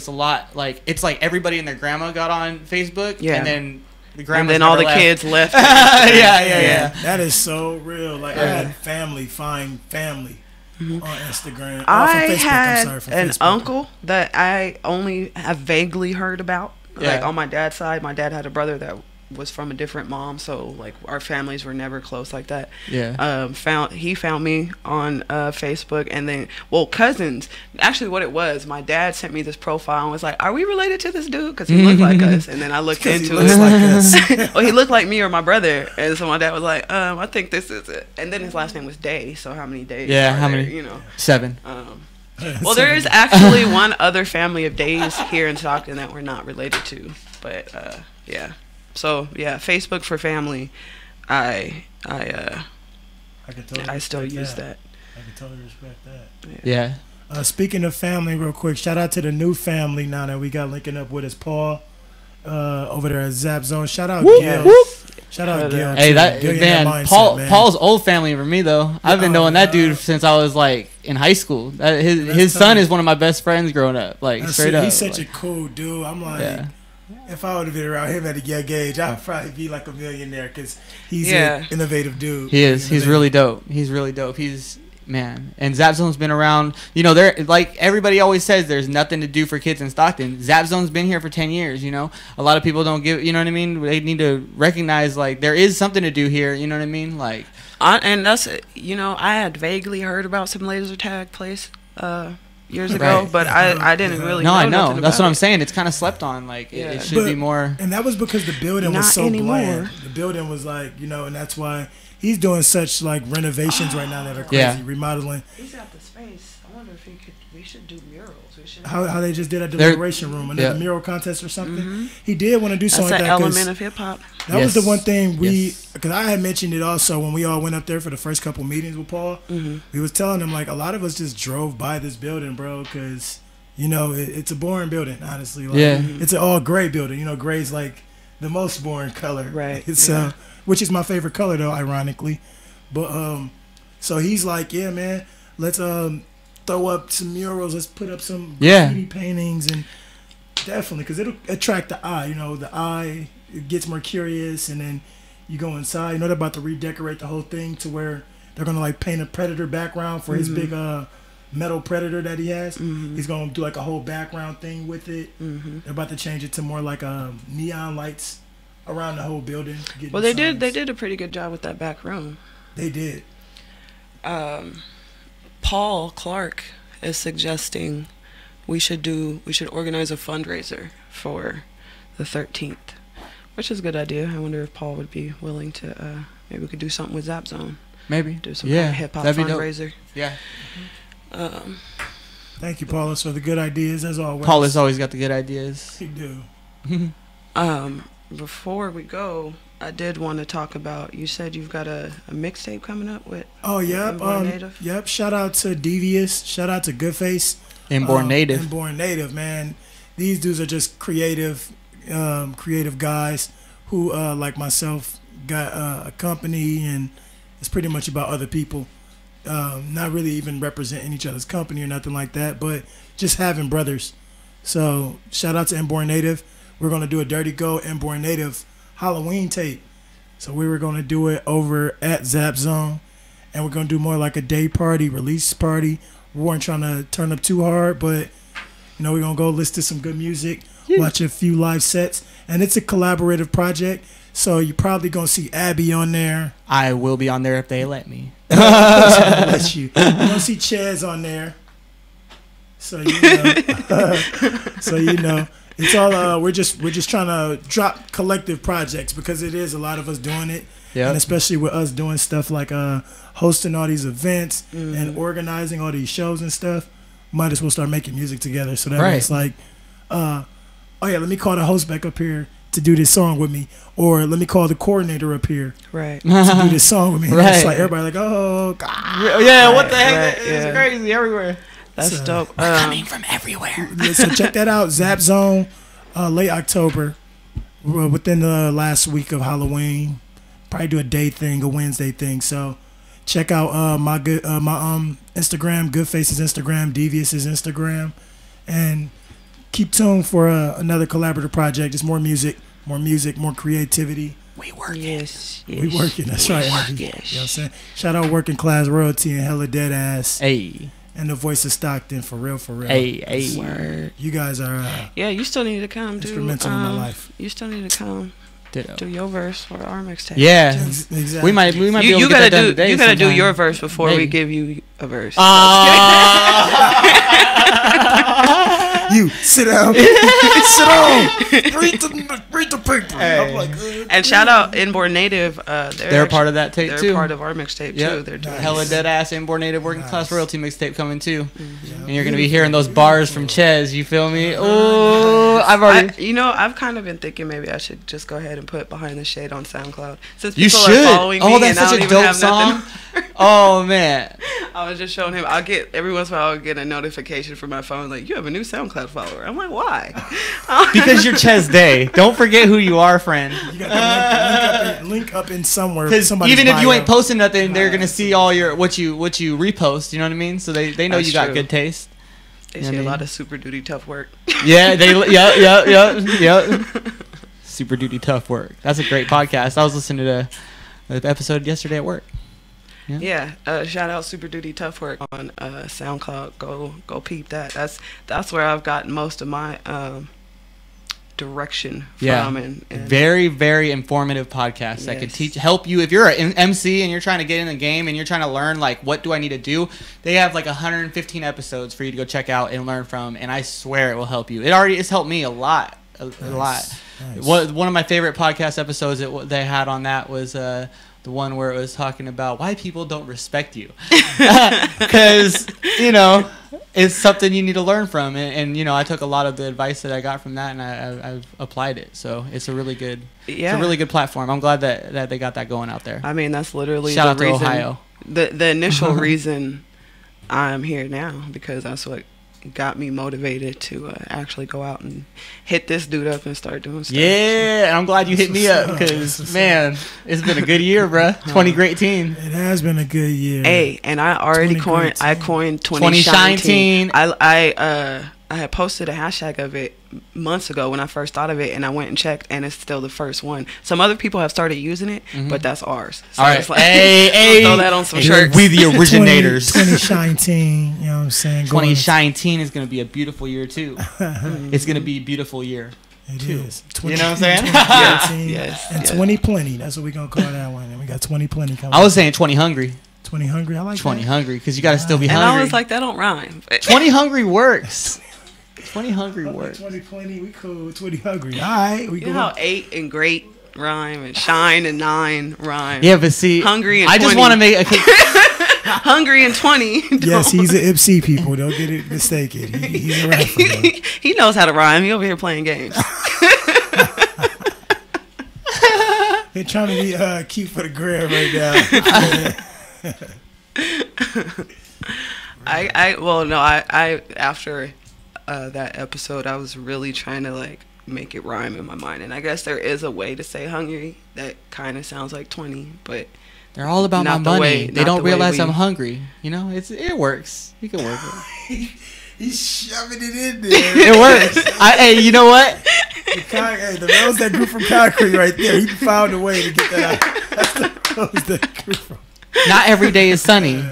S8: a lot. Like it's like everybody and their grandma got on Facebook,
S5: Yeah.
S8: and then the
S5: and
S8: grandma
S5: then all the kids left.
S8: yeah.
S9: That is so real. Like I had family find family on Instagram.
S5: I
S9: from Facebook,
S5: had
S9: I'm sorry, from
S5: an
S9: Facebook.
S5: uncle that I only have vaguely heard about. Like
S8: Yeah.
S5: on my dad's side, my dad had a brother that was from a different mom, so like our families were never close like that.
S8: Yeah.
S5: He found me on Facebook, and then cousins. Actually, what it was, my dad sent me this profile and was like, "Are we related to this dude?" Because he looked like us. And then I looked
S9: 'Cause he
S5: into
S9: looks
S5: it.
S9: like us.
S5: Well, he looked like me or my brother, and so my dad was like, "I think this is it." And then his last name was Day. So how many days?
S8: Yeah,
S5: are
S8: how
S5: there,
S8: many? 7.
S5: Well, there is actually one other family of Days here in Stockton that we're not related to, but yeah. So yeah, Facebook for family. I
S9: can totally
S5: still
S9: respect
S5: use that.
S9: I can totally respect that.
S8: Yeah.
S9: Speaking of family, real quick, shout out to the new family now that we got linking up with us, Paul, over there at Zap Zone. Shout out Gil. Shout out Gil.
S8: Hey,
S9: too.
S8: that
S9: Gil, you
S8: man,
S9: got mindset, man.
S8: Paul's old family for me though. I've been knowing that dude since I was like in high school. His son is one of my best friends growing up. Like straight up.
S9: He's such
S8: like,
S9: a cool dude. I'm like,
S8: Yeah.
S9: if I would have been around him at a young age, I'd probably be like a millionaire because he's
S5: Yeah.
S9: an innovative dude.
S8: He is. He's really dope. He's really dope. Man, and Zap Zone's been around. You know, there like everybody always says, there's nothing to do for kids in Stockton. Zap Zone's been here for 10 years. You know, a lot of people don't give. You know what I mean? They need to recognize like there is something to do here. You know what I mean? Like,
S5: And that's I had vaguely heard about some laser tag place years ago,
S8: Right.
S5: but I didn't really.
S8: no,
S5: know
S8: I know.
S5: nothing
S8: That's
S5: about
S8: what I'm
S5: it.
S8: saying. It's kind of slept on. Like it should be more.
S9: And that was because the building
S5: Not
S9: was so
S5: anymore.
S9: bland. The building was like, and that's why he's doing such like renovations right now that are crazy,
S8: Yeah.
S9: remodeling.
S5: He's got the space. I wonder if we should do murals. We should.
S9: How they just did at the
S8: They're-
S9: Liberation Room,
S8: yeah.
S9: another mural contest or something. He did want to do
S5: That's
S9: something
S5: an
S9: like that. 'cause
S5: element of hip hop.
S9: That was the
S8: Yes.
S9: one thing
S8: Yes.
S9: because I had mentioned it also when we all went up there for the first couple meetings with Paul. We was telling him like a lot of us just drove by this building, bro, because it's a boring building, honestly. Like,
S8: Yeah.
S9: it's an all gray building. Gray's like the most boring color,
S5: Right,
S9: It's
S5: yeah.
S9: which is my favorite color though, ironically. But so he's like, yeah, man, let's throw up some murals. Let's put up some graffiti paintings and definitely because it'll attract the eye. The eye it gets more curious, and then you go inside. They're about to redecorate the whole thing to where they're gonna like paint a predator background for his big metal predator that he has. He's gonna do like a whole background thing with it. They're about to change it to more like neon lights around the whole building.
S5: Well, they did a pretty good job with that back room.
S9: They did.
S5: Paul Clark is suggesting we should organize a fundraiser for the 13th, which is a good idea. I wonder if Paul would be willing to. Maybe we could do something with Zap Zone.
S8: Maybe
S5: Do some kind of hip hop fundraiser.
S8: Yeah.
S9: Thank you, Paulus, for the good ideas as always.
S8: Paulus always got the good ideas.
S9: He do.
S5: Before we go, I did want to talk about. You said you've got a mixtape coming up with.
S9: Oh, yep.
S5: Inborn Native.
S9: Yep. Shout out to Devious. Shout out to Goodface.
S8: Inborn Native.
S9: Inborn Native, man. These dudes are just creative guys who, like myself, got a company, and it's pretty much about other people. Not really even representing each other's company or nothing like that, but just having brothers. So shout out to Inborn Native. We're going to do a Dirty Go Inborn Native Halloween tape. So we were going to do it over at Zap Zone, and we're going to do more like a day party, release party. We weren't trying to turn up too hard, but we're going to go listen to some good music, watch a few live sets, and it's a collaborative project. So you're probably going to see Abby on there.
S8: I will be on there if they let me.
S9: Let you. You're going to see Chaz on there. So It's all we're just trying to drop collective projects because it is a lot of us doing it.
S8: Yeah.
S9: And especially with us doing stuff like hosting all these events and organizing all these shows and stuff, might as well start making music together. So that way it's like, oh yeah, let me call the host back up here to do this song with me, or let me call the coordinator up here
S5: Right.
S9: to do this song with me. And
S8: Right.
S9: it's like everybody like, oh God.
S8: Yeah, what the heck?
S5: right,
S8: It's
S5: yeah.
S8: crazy everywhere.
S5: That's
S9: So-
S5: dope.
S3: Coming from everywhere.
S9: So check that out, Zap Zone, late October, within the last week of Halloween. Probably do a day thing, a Wednesday thing. So check out my Instagram, Good Faces Instagram, Devious's Instagram, and keep tuned for another collaborative project. Just more music, more creativity.
S3: We work.
S5: Yes.
S9: We working. That's right. Energy. You know what I'm saying? Shout out Working Class Royalty and Hella Dead Ass
S8: Hey,
S9: and the Voice of Stockton, for real, for real.
S8: hey.
S5: Word.
S9: You guys are
S5: Yeah, you still need to come do.
S9: instrumental in my life.
S5: You still need to come
S8: Ditto.
S5: do your verse for our mixtape.
S8: Yeah,
S9: Exactly.
S8: we might be able
S5: You
S8: to get
S5: gotta
S8: that done
S5: do.
S8: today
S5: You gotta do
S8: sometime.
S5: your verse before we
S8: Maybe.
S5: give you a verse.
S9: You sit down. Sit down. Read the paper. I'm like,
S5: And shout out Inborn Native.
S8: They're part of that tape
S5: They're
S8: too.
S5: part of our mixtape too.
S8: Yep.
S5: They're doing
S8: Hella
S5: this.
S8: dead ass inborn native working class royalty mixtape coming too,
S5: Mm-hmm.
S8: and you're gonna be hearing those bars from Ches. You feel me? Oh, I've already.
S5: I've kind of been thinking maybe I should just go ahead and put Behind the Shade on SoundCloud since
S8: You
S5: people
S8: should.
S5: are following me.
S8: Oh, that's
S5: and I
S8: such
S5: don't
S8: a
S5: even
S8: dope
S5: have
S8: song.
S5: nothing.
S8: Oh man,
S5: I was just showing him. I'll get every once in a while. I'll get a notification from my phone like you have a new SoundCloud follower. I'm like, why?
S8: because you're Ches Day. Don't forget who you are, friend.
S9: you got the link up in somewhere.
S8: Because
S9: Somebody's
S8: even if you
S9: bio.
S8: ain't posting nothing, they're gonna see all your what you repost. You know what I mean? So they know
S5: That's
S8: you got
S5: true.
S8: good taste.
S5: They
S8: You know
S5: see
S8: what
S5: a
S8: I
S5: lot
S8: mean?
S5: of super duty tough work.
S8: Yeah, yeah. Super duty tough work. That's a great podcast. I was listening to the episode yesterday at work.
S5: Yeah, shout out Super Duty Tough Work on SoundCloud. Go peep that. That's where I've gotten most of my direction from. And
S8: Very, very informative podcast that could
S5: Yes.
S8: help you if you're an MC and you're trying to get in the game and you're trying to learn like what do I need to do. They have like 115 episodes for you to go check out and learn from, and I swear it will help you. It's helped me a lot, a lot.
S9: Nice.
S8: One of my favorite podcast episodes that they had on that was the one where it was talking about why people don't respect you, because it's something you need to learn from, and I took a lot of the advice that I got from that, and I've applied it. So it's a really good, it's a really good platform. I'm glad that they got that going out there.
S5: I mean, that's literally
S8: Shout
S5: the
S8: out to
S5: reason,
S8: Ohio.
S5: The initial reason I'm here now, because that's what got me motivated to actually go out and hit this dude up and start doing stuff.
S8: Yeah, and I'm glad you hit me up because man, it's been a good year, bruh. 2018.
S9: It has been a good year.
S5: Hey, and I already coined 2019. I had posted a hashtag of it months ago when I first thought of it, and I went and checked, and it's still the first one. Some other people have started using it, but that's ours. So
S8: All right,
S5: it's like,
S8: hey,
S5: throw that on some shirts.
S8: We the originators.
S9: 2019, you know what I'm saying?
S8: 2019 is going to be a beautiful year too. It's going to be a beautiful year.
S9: It
S8: too.
S9: is.
S8: You know what I'm saying?
S9: 2019
S5: Yes,
S9: and
S5: yes.
S9: 2020. That's what we're going to call that one. And we got 2020 coming.
S8: I was saying 20 hungry.
S9: 20 hungry. I like
S8: 20
S9: that.
S8: hungry because you got to still be
S5: And
S8: hungry.
S5: I was like, that don't rhyme.
S8: 20 hungry works. 20 hungry
S9: Okay,
S8: works.
S9: 2020, we cool. 20 hungry. All right. We
S5: You know how
S9: go.
S5: 8 and great rhyme and shine and 9 rhyme.
S8: Yeah, but see,
S5: Hungry and
S8: I just
S5: 20.
S8: want to make a.
S5: Hungry and 20.
S9: Yes, he's an MC, people. Don't get it mistaken. He's a rapper. though.
S5: He knows how to rhyme. He over here playing games.
S9: They're trying to be cute for the gram right now.
S5: I after that episode, I was really trying to like make it rhyme in my mind, and I guess there is a way to say hungry that kind of sounds like 20, but
S8: They're all about my
S5: Not the
S8: money.
S5: way-
S8: They
S5: not
S8: don't
S5: the way
S8: realize
S5: we-
S8: I'm hungry. It works. You can work it.
S9: He's shoving it in there.
S8: It works. Hey, you know what?
S9: The rose that grew from concrete right there. He found a way to get that out. That's the rose that grew from.
S8: Not every day is sunny,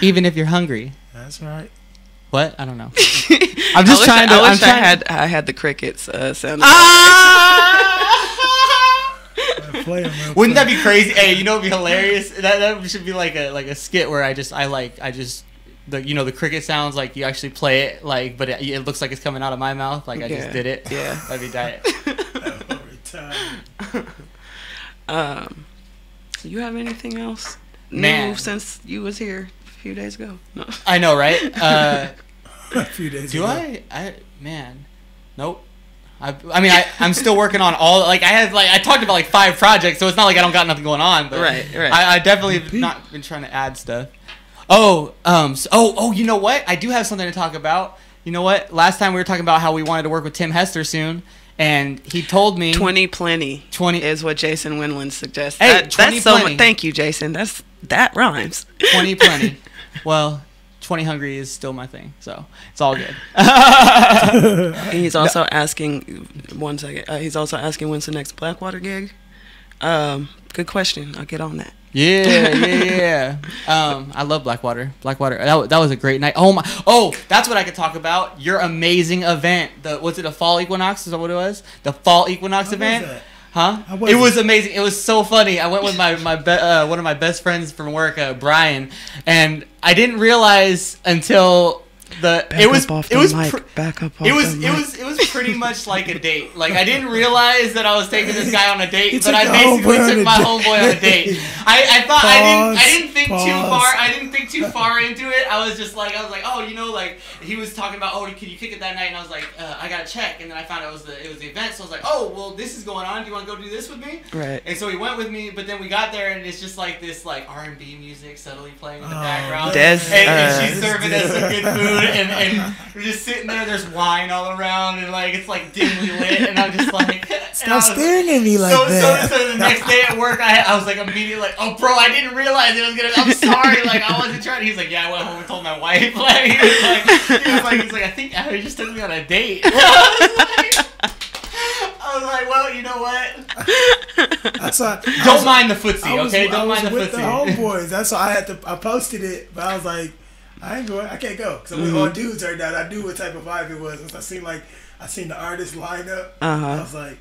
S8: even if you're hungry.
S9: That's right.
S8: What? I don't know. I'm just trying to.
S5: I wish I had the crickets sound.
S8: Wouldn't that be crazy? Hey, you know, it'd be hilarious. That should be like a skit where I just the cricket sounds, like you actually play it, like, but it looks like it's coming out of my mouth, like I just did it.
S5: Yeah.
S8: That'd be diet.
S5: You have anything else
S8: Man.
S5: new since you was here a few days ago? No.
S8: I know, right?
S9: A few days
S8: Do
S9: ago.
S8: man, nope. I'm still working on all, like, I talked about like 5 projects, so it's not like I don't got nothing going on, but
S5: Right.
S8: I definitely have not been trying to add stuff. You know what? I do have something to talk about. You know what? Last time we were talking about how we wanted to work with Tim Hester soon, and he told me
S5: 20 plenty
S8: 20
S5: is what Jason Winland suggests.
S8: Hey, 20
S5: that's so
S8: plenty.
S5: much. Thank you, Jason. That rhymes.
S8: 20 plenty. Well, 20 hungry is still my thing, so it's all good.
S5: And he's also asking, one second, he's also asking when's the next Blackwater gig. Good question. I'll get on that.
S8: Yeah. I love Blackwater. That was a great night. That's what I could talk about. Your amazing event. Was it a fall equinox? Is that what it was? The fall equinox event.
S9: Was that?
S8: Huh?
S9: was
S8: It was
S9: it?
S8: amazing. It was so funny. I went with one of my best friends from work, Brian, and I didn't realize until it was pretty much like a date. Like, I didn't realize that I was taking this guy on a date, but I basically took my homeboy on a date. I thought I didn't think too far. I didn't think too far into it. I was like, oh, like, he was talking about, oh, can you kick it that night? And I was like, I gotta check. And then I found out it was the event. So I was like, oh, well, this is going on. Do you want to go do this with me?
S5: Right.
S8: And so he went with me. But then we got there, and it's just like this, like, R&B music subtly playing in the background. And she's serving us some good food. And we're just sitting there. There's wine all around, and like it's like dimly lit. And I'm just like,
S9: Stop staring at me like that.
S8: So the next day at work, I was like immediately like, oh, bro, I didn't realize it was gonna. I'm sorry, like I wasn't trying. He's like, yeah, I went home and told my wife. Like he's like, I think he just took me on a date. I was like, well, you know what? Don't mind the footsie, okay? Don't mind the
S9: with
S8: footsie.
S9: the homeboys. That's why I posted it, but I was like, I ain't going. I can't go because with all dudes right now. I knew what type of vibe it was. Once I seen the artists line up. I was like,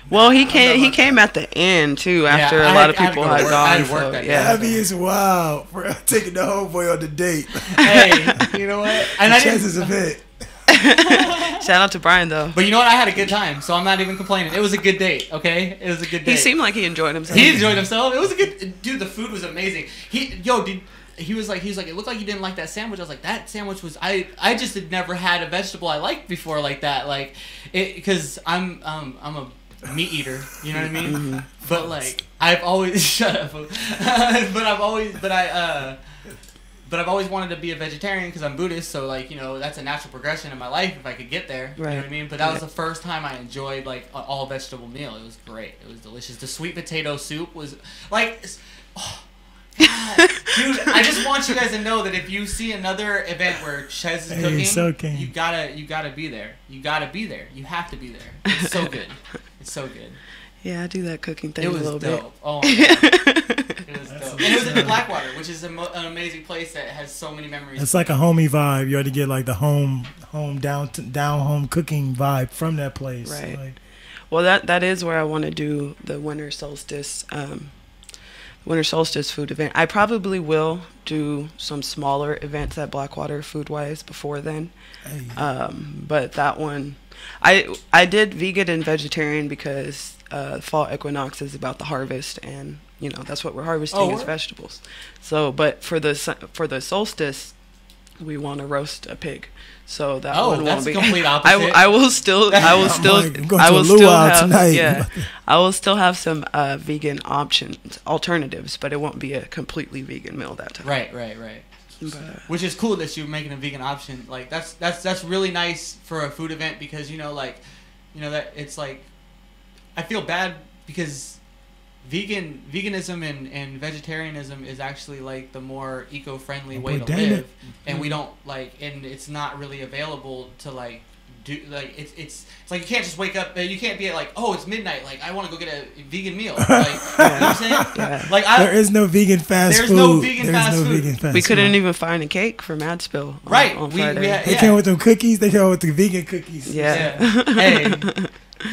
S5: well, he came at the end too after a lot of people had gone.
S9: Abby is wild for taking the homeboy on the date.
S8: Hey, you know what? And I
S9: chances of it.
S5: Shout out to Brian though.
S8: But you know what? I had a good time, so I'm not even complaining. It was a good date, okay? It was a good date.
S5: He seemed like he enjoyed himself.
S8: He enjoyed himself. It was a good dude. The food was amazing. He was like, it looked like you didn't like that sandwich. I was like, that sandwich was, I just had never had a vegetable I liked before like that. Like, because I'm a meat eater, you know what I mean? Mm-hmm. But like, I've always, shut up. But I've always wanted to be a vegetarian because I'm Buddhist. So like, that's a natural progression in my life if I could get there. Right. You know what I mean? But that was the first time I enjoyed like an all vegetable meal. It was great. It was delicious. The sweet potato soup was like, God. Dude, I just want you guys to know that if you see another event where Chez is cooking, you gotta be there. You gotta be there. You have to be there. It's so good. It's so good.
S5: Yeah, I do that cooking thing a little
S8: dope.
S5: bit.
S8: Oh my God. It was dope. And it was in the Blackwater, which is an amazing place that has so many memories.
S9: It's like a homey vibe. You ought to get like the home down home cooking vibe from that place.
S5: Right.
S9: Like,
S5: well, that is where I want to do the winter solstice food event. I probably will do some smaller events at Blackwater food-wise before then. Hey. But that one, I did vegan and vegetarian because fall equinox is about the harvest, and that's what we're harvesting is vegetables. So, but for the solstice, we want to roast a pig. So that one
S8: that's
S5: won't be.
S8: Complete opposite.
S5: I will still have some vegan alternatives, but it won't be a completely vegan meal that time.
S8: Right. But, which is cool that you're making a vegan option. Like that's really nice for a food event because that it's like I feel bad because veganism and vegetarianism is actually like the more eco-friendly way to live, and we don't and it's not really available to like do it's like you can't just wake up, you can't be like, oh, it's midnight, like I want to go get a vegan meal, like you know what I'm saying? Yeah. Like there
S9: is no vegan fast food.
S8: There's no vegan fast food.
S5: We couldn't even find a cake for Madspill on Friday.
S9: They came with them cookies. They came with the vegan cookies.
S5: Yeah.
S8: Hey.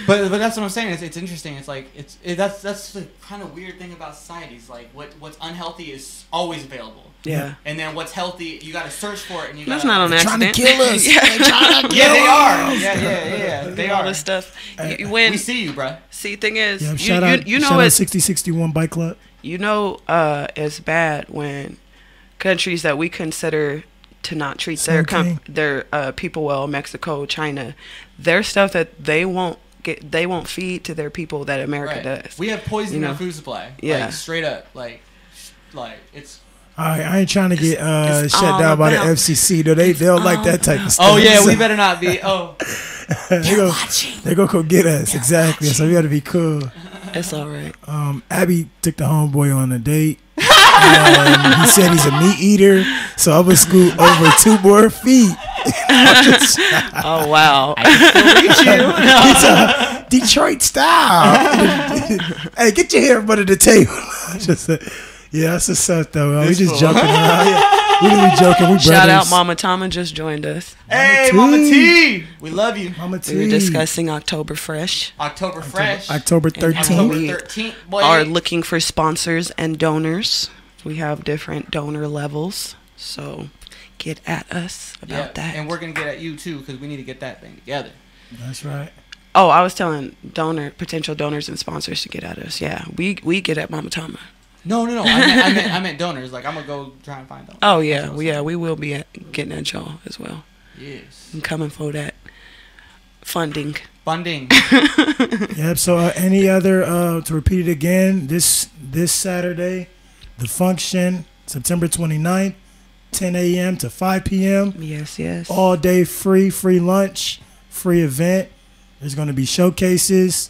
S8: But that's what I'm saying. It's interesting. It's like that's the kind of weird thing about society. Is like what's unhealthy is always available.
S5: Yeah.
S8: And then what's healthy, you got to search for it, and you.
S5: That's not on accident.
S9: Trying to kill us.
S5: Yeah.
S9: They're trying to kill
S8: Yeah, they are.
S9: us.
S8: Yeah. They
S5: All
S8: are.
S5: this stuff.
S8: We see you, bro.
S5: See, thing is,
S9: Yeah,
S5: you
S9: shout out
S5: know
S9: 6061 Bike Club.
S5: You know, it's bad when countries that we consider to not treat their people well, Mexico, China, their stuff that they won't feed to their people that America does.
S8: We have poison in our food supply.
S5: Yeah,
S8: like, straight up, like it's.
S9: All right, I ain't trying to get shut down by the FCC. Though they'll like that type of stuff.
S8: Oh yeah, we better not be. Oh,
S9: they go get us exactly. So we got to be cool.
S5: It's all right.
S9: Abby took the homeboy on a date. He said he's a meat eater, so I'm gonna scoot over 2 more feet.
S5: Oh wow!
S9: It's a Detroit style. Hey, get your hair up under the table. Yeah, that's what's up though. We just joking around. Yeah. We really joking. We
S5: Shout
S9: brothers.
S5: out Mama Tama just joined us.
S8: Hey, Mama T. We love you.
S9: Mama T.
S5: We were discussing October Fresh.
S8: October 13th.
S5: October
S8: October 13th. Boy.
S5: Are looking for sponsors and donors. We have different donor levels, so get at us about that.
S8: And we're gonna get at you too, because we need to get that thing together.
S9: That's right.
S5: Oh, I was telling potential donors and sponsors to get at us. Yeah, we get at Mama Tama.
S8: No. I meant donors. Like I'm gonna go try and find them.
S5: Oh yeah, we will be getting at y'all as well.
S8: Yes.
S5: And coming for that funding.
S9: Yep. So any other to repeat it again, this Saturday, the function, September 29th, 10 a.m. to 5 p.m.
S5: Yes.
S9: All day free lunch, free event. There's going to be showcases,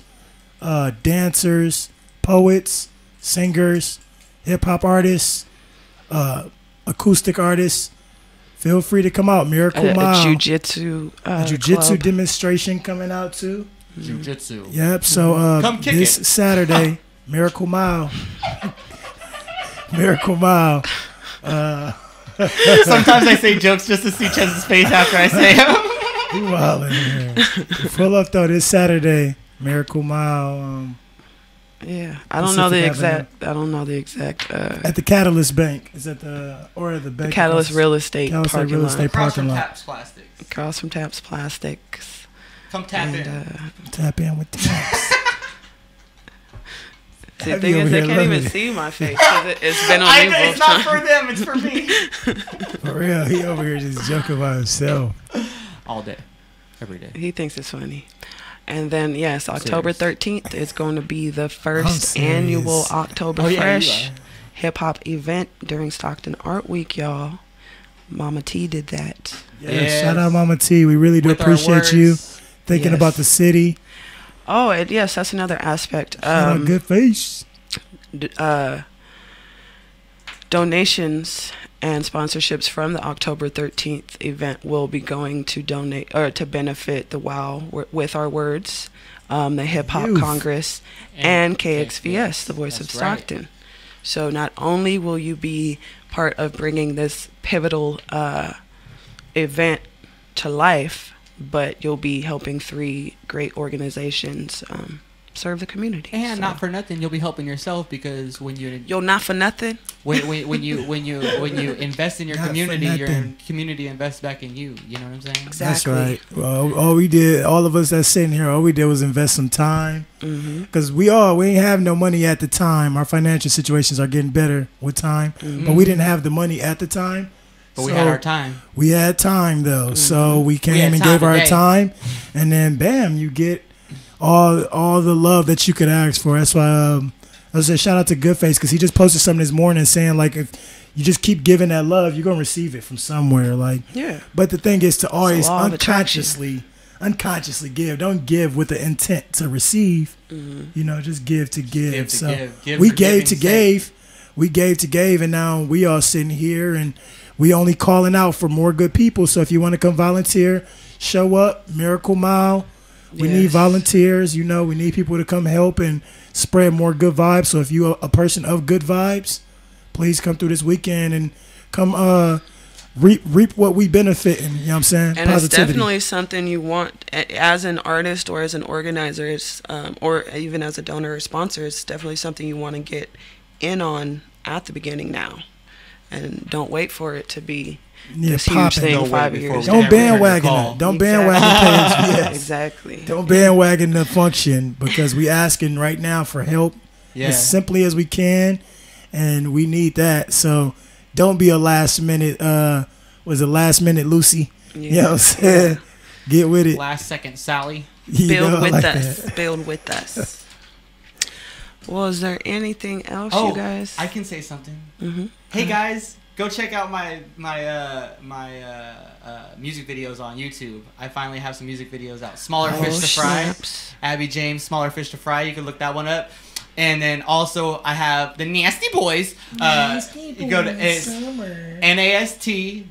S9: dancers, poets, singers, hip-hop artists, acoustic artists. Feel free to come out. Miracle Mile.
S5: A jiu-jitsu
S9: demonstration coming out too.
S8: Jiu-jitsu.
S9: Yep. So
S8: come kick
S9: this
S8: it.
S9: Saturday, Miracle Mile. Miracle Mile.
S8: Sometimes I say jokes just to see Chez's face after I say them.
S9: You wildin' here. Full up though this Saturday, Miracle Mile.
S5: Yeah, I don't know the exact. At
S9: the Catalyst Bank. Is that the bank?
S5: The Catalyst Real Estate
S9: Catalyst
S5: parking
S9: Real Estate
S5: lot.
S9: parking lot.
S8: Taps Plastics.
S5: Across from Taps Plastics.
S8: Come tap in.
S9: Tap in with Taps.
S5: See, the thing is, they can't even see my face because it's been on me both
S8: It's not for them, it's for me.
S9: For real, he over here just joking by himself.
S8: All day, every day.
S5: He thinks it's funny. And then, yes, October 13th is going to be the first annual October Fresh hip-hop event during Stockton Art Week, y'all. Mama T did that.
S9: Yeah, shout out Mama T. We really do appreciate you thinking about the city.
S5: Oh, yes, that's another aspect.
S9: Shout out Good Face.
S5: Donations and sponsorships from the October 13th event will be going to donate or to benefit the WOW with our words, the Hip Hop Congress, and KXVS, the Voice of Stockton. Right. So not only will you be part of bringing this pivotal event to life, but you'll be helping 3 great organizations serve the community.
S8: And not for nothing, you'll be helping yourself because when
S5: you're not for nothing.
S8: When you invest in your community, your community invests back in you. You know what I'm saying?
S5: Exactly.
S9: That's right. Well, all of us that's sitting here, all we did was invest some time. Because we ain't have no money at the time. Our financial situations are getting better with time, but we didn't have the money at the time.
S8: But we had our time. We
S9: had time though, so we came and gave our time, and then bam, you get all the love that you could ask for. That's why I was saying shout out to Goodface because he just posted something this morning saying like if you just keep giving that love, you're gonna receive it from somewhere. Like But the thing is to always unconsciously give. Don't give with the intent to receive. You know, just give to give. We gave to give. We gave to give, and now we all sitting here and we only calling out for more good people. So if you want to come volunteer, show up. Miracle Mile. We need volunteers. You know, we need people to come help and spread more good vibes. So if you're a person of good vibes, please come through this weekend and come reap what we benefit in. You know what I'm saying?
S5: And
S9: Positivity.
S5: it's definitely something you want as an artist or as an organizer, or even as a donor or sponsor. It's definitely something you want to get in on at the beginning now, and don't wait for it to be this huge thing 5 years.
S9: Don't bandwagon it. Don't bandwagon KXVS.
S5: Exactly.
S9: Don't bandwagon the function, because we asking right now for help as simply as we can, and we need that. So don't be a last minute last minute Lucy. You know what I'm saying? Get with it.
S8: Last second Sally.
S5: Build with us. Build with us. Well, is there anything else, you guys?
S8: I can say something. Hey guys, go check out my music videos on YouTube. I finally have some music videos out. Smaller Fish to Fry. Abby James, Smaller Fish to Fry. You can look that one up. And then also I have the Nasty Boys. You go to NAST-E-BOYZ.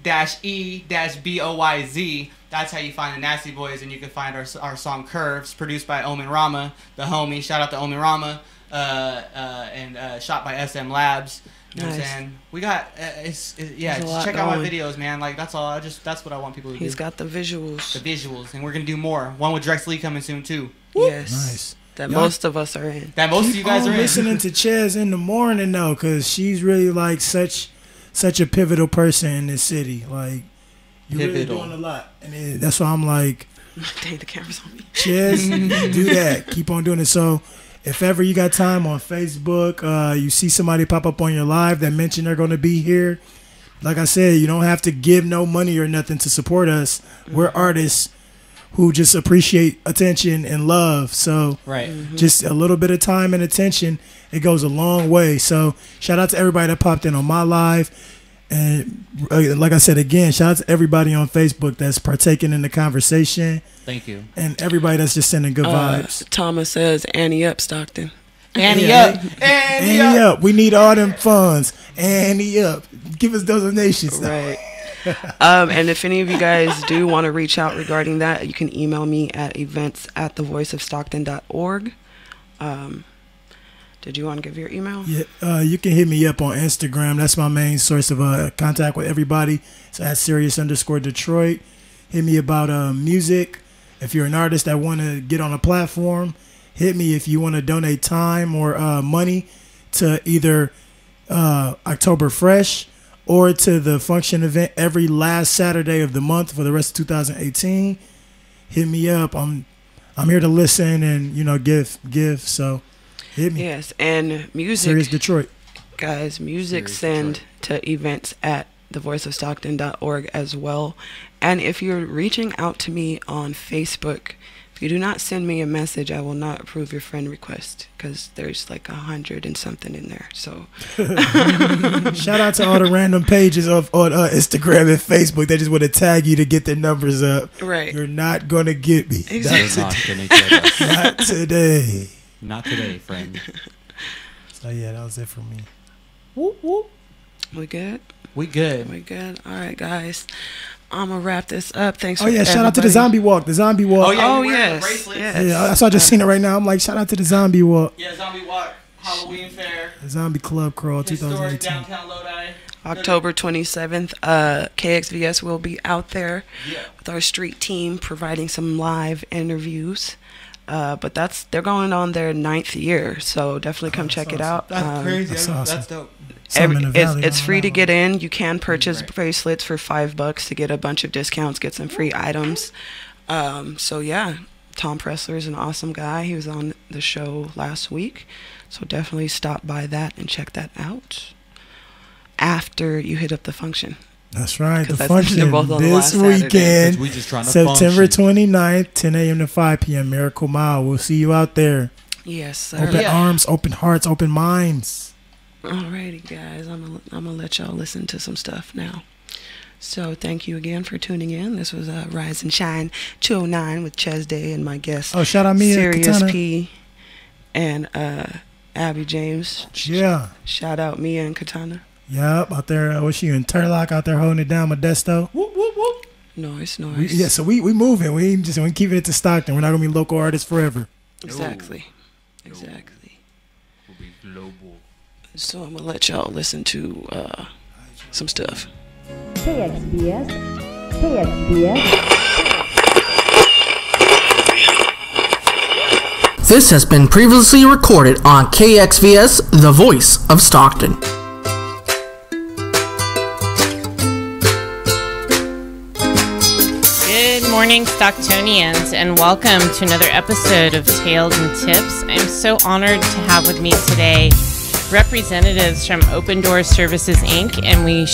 S8: That's how you find the Nasty Boys, and you can find our song Curves, produced by Omen Rama, the homie. Shout out to Omen Rama, and shot by SM Labs. You know what I'm saying? We got just check out my videos, man. Like that's all. That's what I want people to do.
S5: He's got the visuals.
S8: The visuals, and we're gonna do more. One with Drex Lee coming soon too.
S5: Yes.
S9: Nice.
S5: That most of us are in.
S8: That most of you guys are in.
S9: Listening to Ches in the morning though, because she's really like such a pivotal person in this city. Like you're really doing a lot, and that's why I'm like,
S5: dang, the camera's on me.
S9: Ches, do that. Keep on doing it. So if ever you got time on Facebook, you see somebody pop up on your live that mention they're going to be here, like I said, you don't have to give no money or nothing to support us. We're artists who just appreciate attention and love. So just a little bit of time and attention, it goes a long way. So shout out to everybody that popped in on my live. And like I said, again, shout out to everybody on Facebook that's partaking in the conversation.
S8: Thank you.
S9: And everybody that's just sending good vibes.
S5: Thomas says, Annie up, Stockton.
S8: Annie up.
S9: Annie up. We need all them funds. Annie up. Give us those donations.
S5: Right. And if any of you guys do want to reach out regarding that, you can email me at events@thevoiceofstockton.org. Did you want to give your email?
S9: Yeah, you can hit me up on Instagram. That's my main source of contact with everybody. So at Sirius_Detroit. Hit me about music. If you're an artist that want to get on a platform, hit me if you want to donate time or money to either October Fresh or to the function event every last Saturday of the month for the rest of 2018. Hit me up. I'm here to listen and give. So hit me.
S5: Yes, and music.
S9: Sirius Detroit.
S5: Guys, music send to events@thevoiceofstockton.org as well. And if you're reaching out to me on Facebook, if you do not send me a message, I will not approve your friend request, because there's like 100 and something in there. So
S9: shout out to all the random pages on Instagram and Facebook. They just want to tag you to get their numbers up.
S5: Right.
S9: You're not going to get me.
S5: Exactly.
S8: You're not going to get us.
S9: Not today.
S8: Not today, friend.
S9: So yeah, that was it for me.
S8: Whoop, whoop.
S5: We good?
S8: We good.
S5: We good. All right, guys. I'm going to wrap this up. Thanks for
S9: shout out to the Zombie Walk. The Zombie Walk.
S8: Oh, yeah,
S5: yes.
S9: Yeah, I saw just seen it right now. I'm like, shout out to the Zombie Walk.
S8: Yeah, Zombie Walk, Halloween Fair.
S9: The Zombie Club Crawl
S8: Historic
S9: 2018.
S8: downtown Lodi.
S5: October 27th, KXVS will be out there with our street team providing some live interviews. But they're going on their 9th year, so definitely come check it out.
S8: That's crazy.
S9: That's awesome.
S8: That's dope.
S5: It's free to get in. You can purchase bracelets for $5 to get a bunch of discounts, get some free items. So yeah, Tom Pressler is an awesome guy. He was on the show last week, so definitely stop by that and check that out after you hit up the function.
S9: That's right. The
S5: They're
S9: function
S5: both on
S9: this
S5: the last
S9: weekend,
S8: we just trying to
S9: September
S8: function.
S9: 29th, 10 a.m. to 5 p.m. Miracle Mile. We'll see you out there.
S5: Yes, sir.
S9: Open arms, open hearts, open minds.
S5: Alrighty, guys. I'm gonna let y'all listen to some stuff now. So thank you again for tuning in. This was Rise and Shine 209 with Ches Day and my guest.
S9: Oh, shout out Mia
S5: Sirius
S9: Katana.
S5: P and Abby James.
S9: Yeah.
S5: Shout out Mia and Katana.
S9: Yep, out there. What's she in Turlock out there holding it down, Modesto?
S8: Whoop, whoop, whoop.
S5: Noise.
S9: Yeah, so we moving. We keeping it to Stockton. We're not gonna be local artists forever.
S5: Exactly. We'll be global. So I'm gonna let y'all listen to some stuff.
S10: KXVS, KXVS.
S3: This has been previously recorded on KXVS, the voice of Stockton.
S11: Good morning, Stocktonians, and welcome to another episode of Tales and Tips. I'm so honored to have with me today representatives from Open Doors Services, Inc., and we